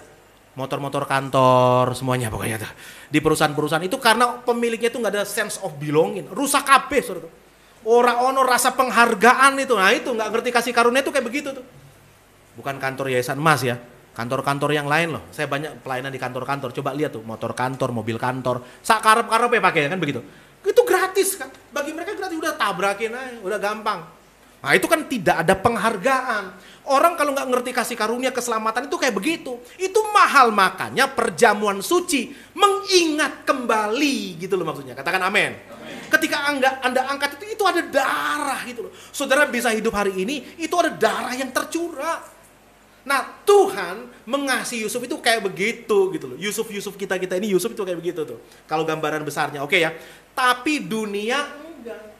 Motor-motor kantor semuanya pokoknya tuh. Di perusahaan-perusahaan itu karena pemiliknya itu nggak ada sense of belonging. Rusak kabeh saudara. Ora ono rasa penghargaan itu. Nah itu nggak ngerti kasih karunia itu kayak begitu tuh. Bukan kantor Yayasan Emas ya. Kantor-kantor yang lain loh. Saya banyak pelayanan di kantor-kantor. Coba lihat tuh, motor kantor, mobil kantor. Sakarep-karep pakai kan begitu. Itu gratis kan. Bagi mereka gratis, udah tabrakin aja, udah gampang. Nah itu kan tidak ada penghargaan. Orang kalau nggak ngerti kasih karunia keselamatan itu kayak begitu. Itu mahal, makanya perjamuan suci mengingat kembali gitu loh maksudnya. Katakan amin. Ketika anda angkat itu ada darah gitu loh. Saudara bisa hidup hari ini, itu ada darah yang tercurah. Nah Tuhan mengasihi Yusuf itu kayak begitu gitu loh. Yusuf kita ini Yusuf itu kayak begitu tuh. Kalau gambaran besarnya oke ya. Tapi dunia enggak.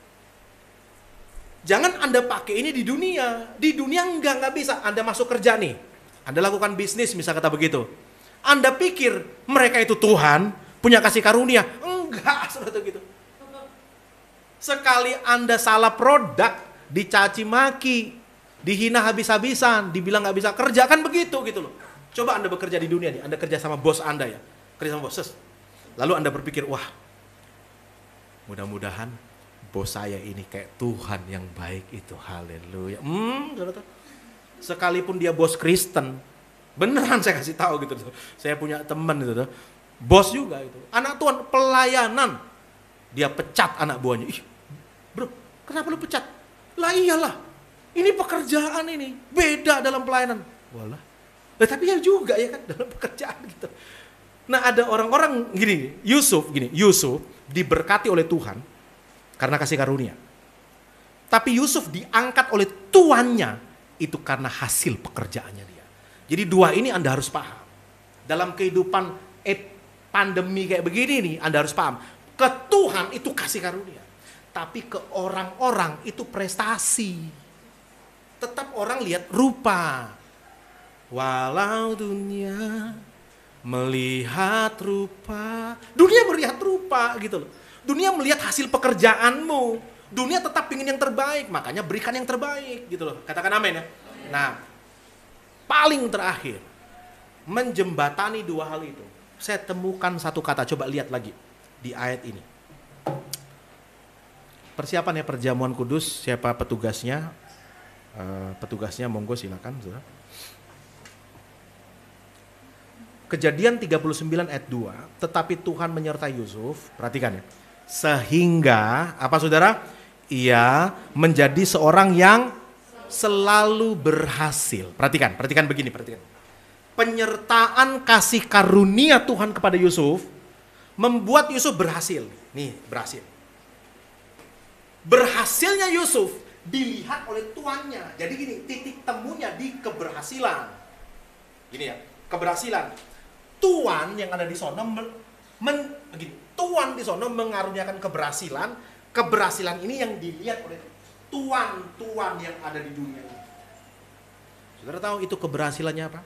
Jangan Anda pakai ini di dunia. Di dunia enggak bisa. Anda masuk kerja nih. Anda lakukan bisnis misal kata begitu. Anda pikir mereka itu Tuhan, punya kasih karunia. Enggak, seperti gitu. Sekali Anda salah produk, dicaci maki, dihina habis-habisan, dibilang nggak bisa kerja, kan begitu gitu loh. Coba Anda bekerja di dunia nih, Anda kerja sama bos Anda ya, kerja sama bos. Lalu Anda berpikir, wah, mudah-mudahan bos saya ini kayak Tuhan yang baik itu, haleluya. Sekalipun dia bos Kristen, beneran saya kasih tahu gitu loh. Saya punya teman gitu loh, bos juga itu, anak Tuhan pelayanan, dia pecat anak buahnya. Ih, bro, kenapa lu pecat? Lah iyalah. Ini pekerjaan ini, beda dalam pelayanan. Walah. Tapi ya juga ya kan dalam pekerjaan gitu. Nah ada orang-orang gini, Yusuf diberkati oleh Tuhan karena kasih karunia. Tapi Yusuf diangkat oleh tuannya itu karena hasil pekerjaannya dia. Jadi dua ini Anda harus paham. Dalam kehidupan pandemi kayak begini nih, Anda harus paham. Ke Tuhan itu kasih karunia. Tapi ke orang-orang itu prestasi. Tetap orang lihat rupa. Walau dunia melihat rupa. Dunia melihat rupa gitu loh. Dunia melihat hasil pekerjaanmu. Dunia tetap ingin yang terbaik. Makanya berikan yang terbaik gitu loh. Katakan amin ya. Nah, paling terakhir. Menjembatani dua hal itu. Saya temukan satu kata. Coba lihat lagi di ayat ini. Persiapan ya perjamuan kudus. Siapa petugasnya? Petugasnya monggo silakan. Kejadian 39 ayat 2. Tetapi Tuhan menyertai Yusuf. Perhatikan ya. Sehingga apa saudara? Ia menjadi seorang yang selalu berhasil. Perhatikan begini, perhatikan. Penyertaan kasih karunia Tuhan kepada Yusuf membuat Yusuf berhasil. Nih, berhasil. Berhasilnya Yusuf dilihat oleh tuannya. Jadi gini, titik temunya di keberhasilan. Gini ya, keberhasilan. Tuan yang ada di sana Tuan di sana mengaruniakan keberhasilan. Keberhasilan ini yang dilihat oleh tuan-tuan yang ada di dunia ini. Saudara tahu itu keberhasilannya apa?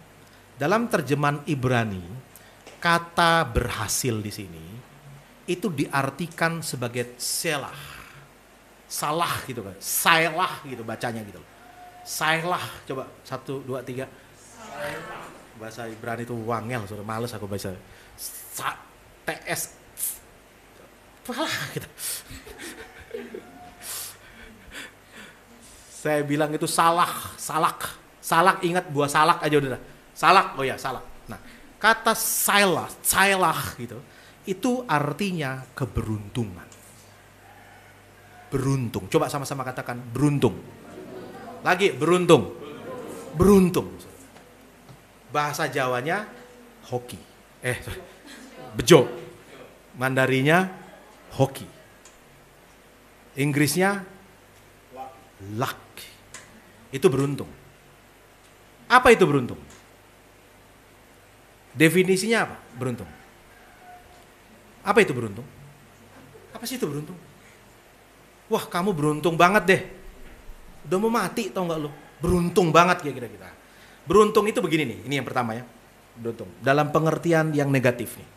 Dalam terjemahan Ibrani, kata berhasil di sini itu diartikan sebagai selah. Salah gitu kan, sailah gitu bacanya gitu. Sailah, coba 1, 2, 3. Sailah. Bahasa Ibrani itu wangel, sudah males aku baca. TS. Salah gitu. Saya bilang itu salak. Salak ingat buah salak aja udah. Salak, oh ya salak. Nah, kata sailah gitu, itu artinya keberuntungan. Beruntung. Coba sama-sama katakan beruntung. Lagi beruntung. Beruntung. Bahasa Jawanya hoki. Bejo. Mandarinya hoki. Inggrisnya luck. Itu beruntung. Apa itu beruntung? Definisinya apa? Beruntung. Apa itu beruntung? Apa sih itu beruntung? Wah, kamu beruntung banget deh. Udah mau mati tau gak lu? Beruntung banget kira-kira kita. Beruntung itu begini nih, ini yang pertama ya. Beruntung. Dalam pengertian yang negatif nih.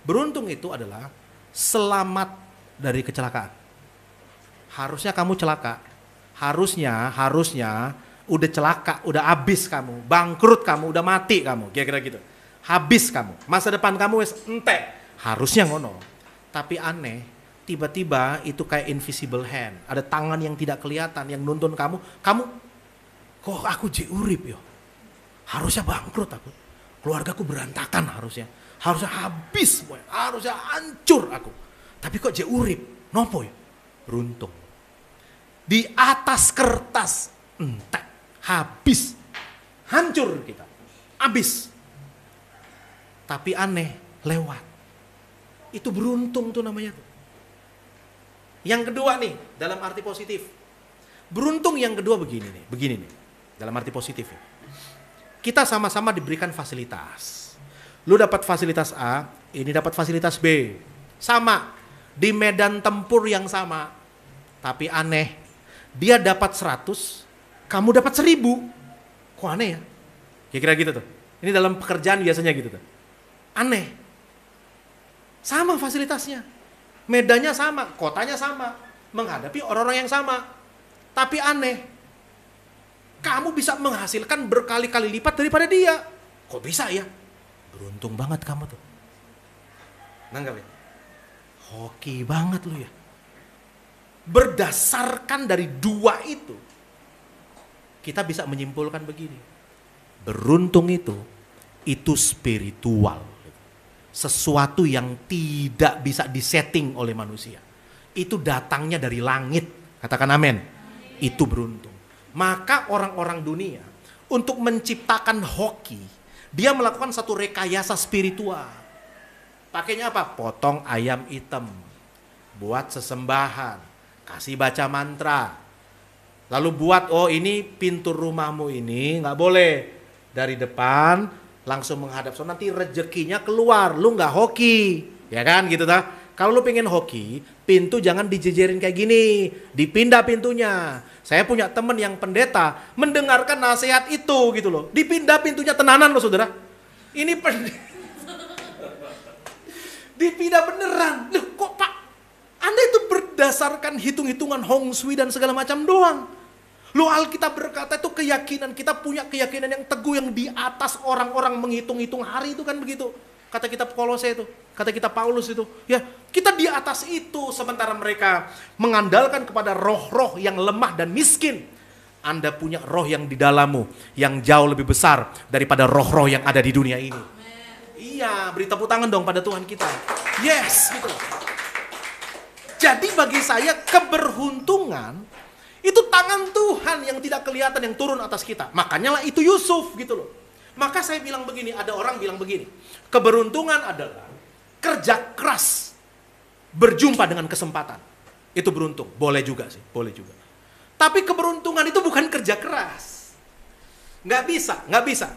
Beruntung itu adalah selamat dari kecelakaan. Harusnya kamu celaka. Harusnya udah celaka, udah habis kamu, bangkrut kamu, udah mati kamu, kira-kira gitu. Habis kamu, masa depan kamu wes entek. Harusnya ngono. Tapi aneh, tiba-tiba itu kayak invisible hand. Ada tangan yang tidak kelihatan yang nuntun kamu kok aku urip yo. Harusnya bangkrut aku. Keluargaku berantakan harusnya. Harusnya habis semuanya, harusnya hancur aku. Tapi kok urip? Nopo ya? Beruntung. Di atas kertas entek, habis, hancur kita, habis. Tapi aneh, lewat. Itu beruntung tuh namanya tuh. Yang kedua nih, dalam arti positif. Beruntung yang kedua begini nih, dalam arti positif ya. Kita sama-sama diberikan fasilitas. Lu dapat fasilitas A, ini dapat fasilitas B. Sama, di medan tempur yang sama. Tapi aneh, dia dapat 100, kamu dapat 1000. Kok aneh ya? Kira-kira gitu tuh. Ini dalam pekerjaan biasanya gitu tuh. Aneh. Sama fasilitasnya. Medannya sama, kotanya sama. Menghadapi orang-orang yang sama. Tapi aneh. Kamu bisa menghasilkan berkali-kali lipat daripada dia. Kok bisa ya? Beruntung banget kamu tuh. Nanggap ya? Hoki banget lu ya. Berdasarkan dari dua itu, kita bisa menyimpulkan begini. Beruntung itu spiritual. Sesuatu yang tidak bisa disetting oleh manusia. Itu datangnya dari langit. Katakan amin. Itu beruntung. Maka orang-orang dunia untuk menciptakan hoki, dia melakukan satu rekayasa spiritual. Pakainya apa? Potong ayam hitam. Buat sesembahan. Kasih baca mantra. Lalu buat, ini pintu rumahmu ini gak boleh dari depan langsung menghadap. So nanti rezekinya keluar, lu gak hoki. Ya kan gitu ta? Kalau lu pengen hoki, pintu jangan dijejerin kayak gini. Dipindah pintunya. Saya punya temen yang pendeta, mendengarkan nasihat itu gitu loh. Dipindah pintunya tenanan loh saudara. Ini dipindah beneran. Loh kok Pak? Anda itu berdasarkan hitung-hitungan Hong Shui dan segala macam doang. Loh Alkitab berkata itu keyakinan, kita punya keyakinan yang teguh yang di atas orang-orang menghitung-hitung hari itu kan begitu. Kata kitab Kolose itu, kata kitab Paulus itu. Ya, kita di atas itu sementara mereka mengandalkan kepada roh-roh yang lemah dan miskin. Anda punya roh yang di dalammu yang jauh lebih besar daripada roh-roh yang ada di dunia ini. Iya, beri tepuk tangan dong pada Tuhan kita. Yes, gitu. Jadi bagi saya keberuntungan itu tangan Tuhan yang tidak kelihatan yang turun atas kita. Makanya lah itu Yusuf gitu loh. Maka saya bilang begini, ada orang bilang begini. Keberuntungan adalah kerja keras berjumpa dengan kesempatan. Itu beruntung. Boleh juga sih, boleh juga. Tapi keberuntungan itu bukan kerja keras. Nggak bisa.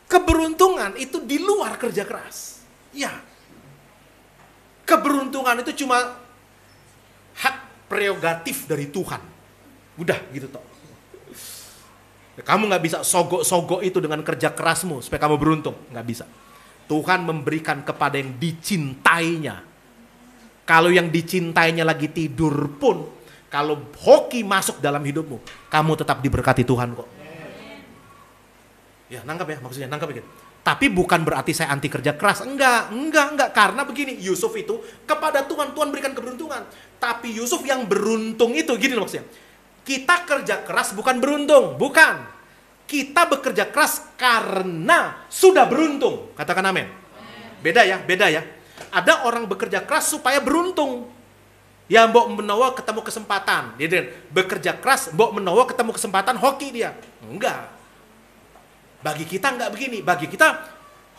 Keberuntungan itu di luar kerja keras. Ya. Keberuntungan itu cuma hak prerogatif dari Tuhan. Udah gitu toh. Kamu gak bisa sogok-sogok itu dengan kerja kerasmu supaya kamu beruntung. Gak bisa. Tuhan memberikan kepada yang dicintainya. Kalau yang dicintainya lagi tidur pun, kalau hoki masuk dalam hidupmu, kamu tetap diberkati Tuhan kok. Ya nangkap ya maksudnya, nangkap ya. Tapi bukan berarti saya anti kerja keras. Enggak. Karena begini, Yusuf itu kepada Tuhan berikan keberuntungan. Tapi Yusuf yang beruntung itu, gini loh maksudnya. Kita kerja keras bukan beruntung, bukan. Kita bekerja keras karena sudah beruntung. Katakan amin. Beda ya. Ada orang bekerja keras supaya beruntung. Ya mbok menawa ketemu kesempatan. Dia bekerja keras, mbok menawa ketemu kesempatan hoki dia. Enggak. Bagi kita enggak begini. Bagi kita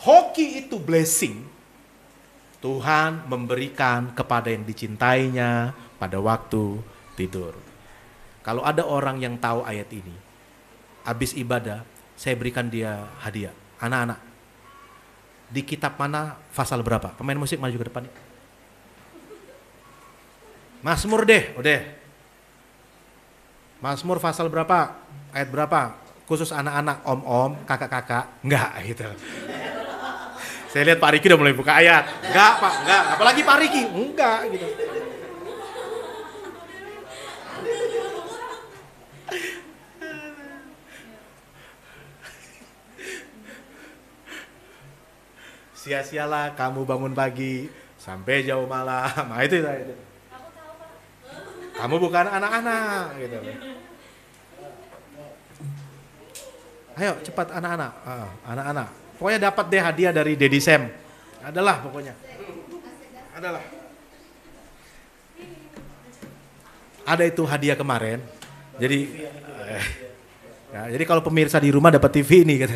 hoki itu blessing. Tuhan memberikan kepada yang dicintainya pada waktu tidur. Kalau ada orang yang tahu ayat ini, habis ibadah, saya berikan dia hadiah. Anak-anak, di kitab mana pasal berapa? Pemain musik maju ke depan. Mazmur deh, udah. Mazmur pasal berapa? Ayat berapa? Khusus anak-anak, om-om, kakak-kakak, enggak gitu. Saya lihat Pak Riki udah mulai buka ayat. Enggak Pak, enggak. Apalagi Pak Riki, enggak gitu. Sia-sialah kamu bangun pagi sampai jauh malam. Nah itu. Kamu bukan anak-anak gitu. Ayo cepat anak-anak. Anak-anak. Pokoknya dapat deh hadiah dari Dedi Sam. Adalah pokoknya. Adalah. Ada itu hadiah kemarin. Jadi jadi kalau pemirsa di rumah dapat TV ini gitu.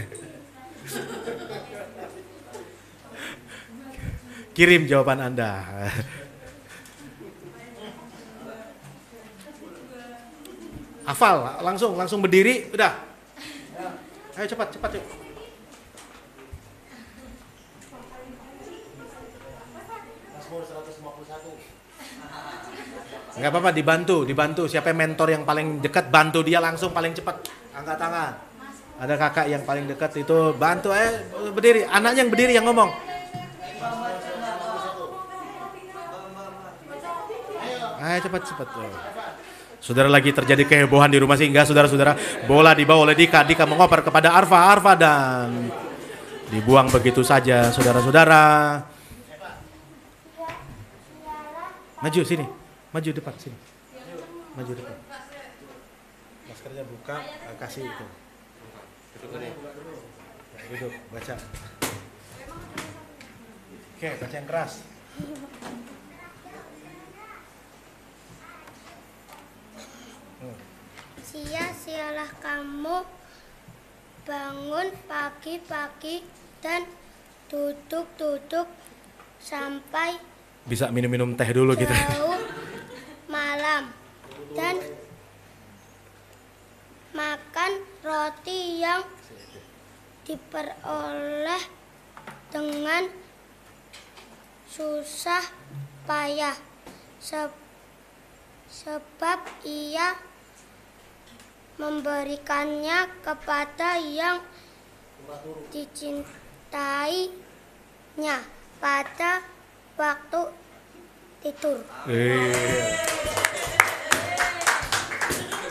Kirim jawaban Anda. Hafal, langsung berdiri, udah. Ayo cepat yuk. Mazmur 151. Enggak apa-apa, dibantu. Siapa yang mentor yang paling dekat, bantu dia langsung paling cepat. Angkat tangan. Ada kakak yang paling dekat itu, bantu berdiri. Anaknya yang berdiri yang ngomong. Ayo cepat. Saudara lagi terjadi kehebohan di rumah sehingga saudara-saudara bola dibawa oleh Dika mengoper kepada Arfa dan dibuang begitu saja saudara-saudara. Maju sini, maju depan sini. Maju depan. Maskernya buka, kasih itu. Duduk, baca. Oke, baca yang keras. Sia-sialah kamu bangun pagi-pagi dan duduk sampai bisa minum teh dulu gitu. Jauh malam dan makan roti yang diperoleh dengan susah payah sebab ia memberikannya kepada yang dicintainya pada waktu tidur.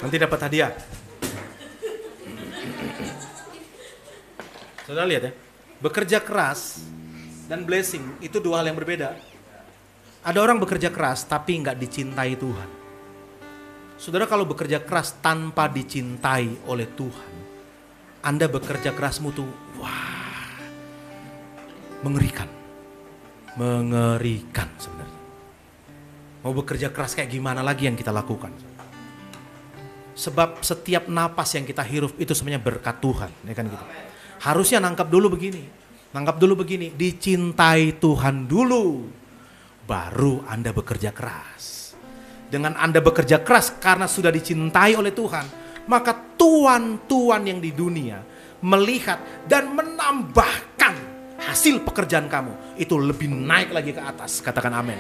Nanti dapat hadiah. Saudara lihat ya, bekerja keras dan blessing itu dua hal yang berbeda. Ada orang bekerja keras tapi nggak dicintai Tuhan. Saudara kalau bekerja keras tanpa dicintai oleh Tuhan, Anda bekerja kerasmu tuh, wah, mengerikan sebenarnya. Mau bekerja keras kayak gimana lagi yang kita lakukan? Sebab setiap napas yang kita hirup itu sebenarnya berkat Tuhan, ya kan gitu. Harusnya nangkap dulu begini, dicintai Tuhan dulu, baru Anda bekerja keras. Dengan Anda bekerja keras karena sudah dicintai oleh Tuhan, maka tuan-tuan yang di dunia melihat dan menambahkan hasil pekerjaan kamu itu lebih naik lagi ke atas. Katakan amin.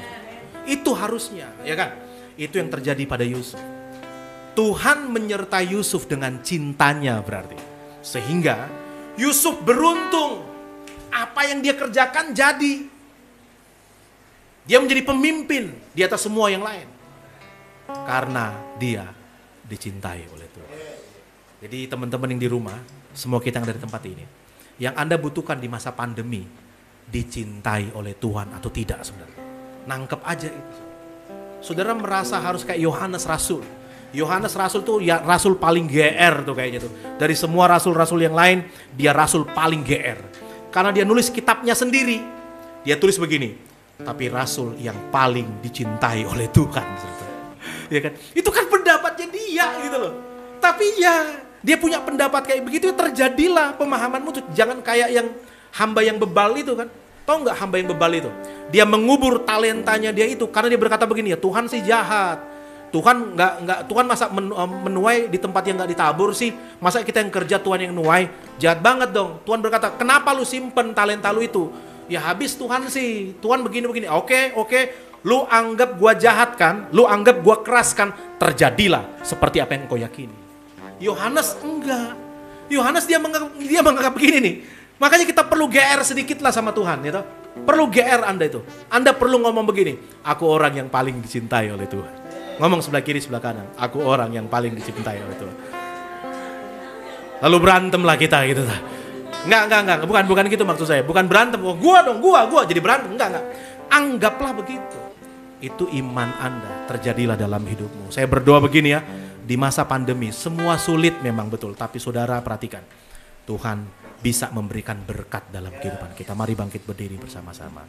Itu harusnya, ya kan? Itu yang terjadi pada Yusuf. Tuhan menyertai Yusuf dengan cintanya berarti. Sehingga Yusuf beruntung. Apa yang dia kerjakan jadi. Dia menjadi pemimpin di atas semua yang lain. Karena dia dicintai oleh Tuhan. Jadi teman-teman yang di rumah, semua kita yang ada di tempat ini, yang Anda butuhkan di masa pandemi, dicintai oleh Tuhan atau tidak sebenarnya. Nangkep aja itu. Saudara merasa harus kayak Yohanes Rasul. Yohanes Rasul tuh ya rasul paling GR tuh kayaknya tuh. Dari semua rasul-rasul yang lain, dia rasul paling GR. Karena dia nulis kitabnya sendiri. Dia tulis begini, tapi rasul yang paling dicintai oleh Tuhan. Ya kan? Itu kan pendapatnya dia gitu loh. Tapi ya dia punya pendapat kayak begitu, terjadilah pemahamanmu tuh. Jangan kayak yang hamba yang bebal itu kan. Tahu nggak hamba yang bebal itu? Dia mengubur talentanya dia itu karena dia berkata begini, ya Tuhan sih jahat. Tuhan masa menuai di tempat yang nggak ditabur sih? Masa kita yang kerja Tuhan yang nuai? Jahat banget dong. Tuhan berkata, kenapa lu simpen talenta lu itu? Ya habis Tuhan sih. Tuhan begini. Oke. lu anggap gua jahat kan, lu anggap gua keras kan, terjadilah seperti apa yang engkau yakini. Yohanes enggak. Yohanes dia menganggap begini nih. Makanya kita perlu GR sedikit lah sama Tuhan, ya toh? Perlu GR Anda itu. Anda perlu ngomong begini, aku orang yang paling dicintai oleh Tuhan. Ngomong sebelah kiri, sebelah kanan, aku orang yang paling dicintai oleh Tuhan. Lalu berantem lah kita gitu. Enggak, bukan gitu maksud saya. Bukan berantem, oh gua jadi berantem, enggak. Anggaplah begitu. Itu iman Anda, terjadilah dalam hidupmu. Saya berdoa begini ya, di masa pandemi semua sulit memang betul, tapi saudara perhatikan, Tuhan bisa memberikan berkat dalam kehidupan kita. Mari bangkit berdiri bersama-sama.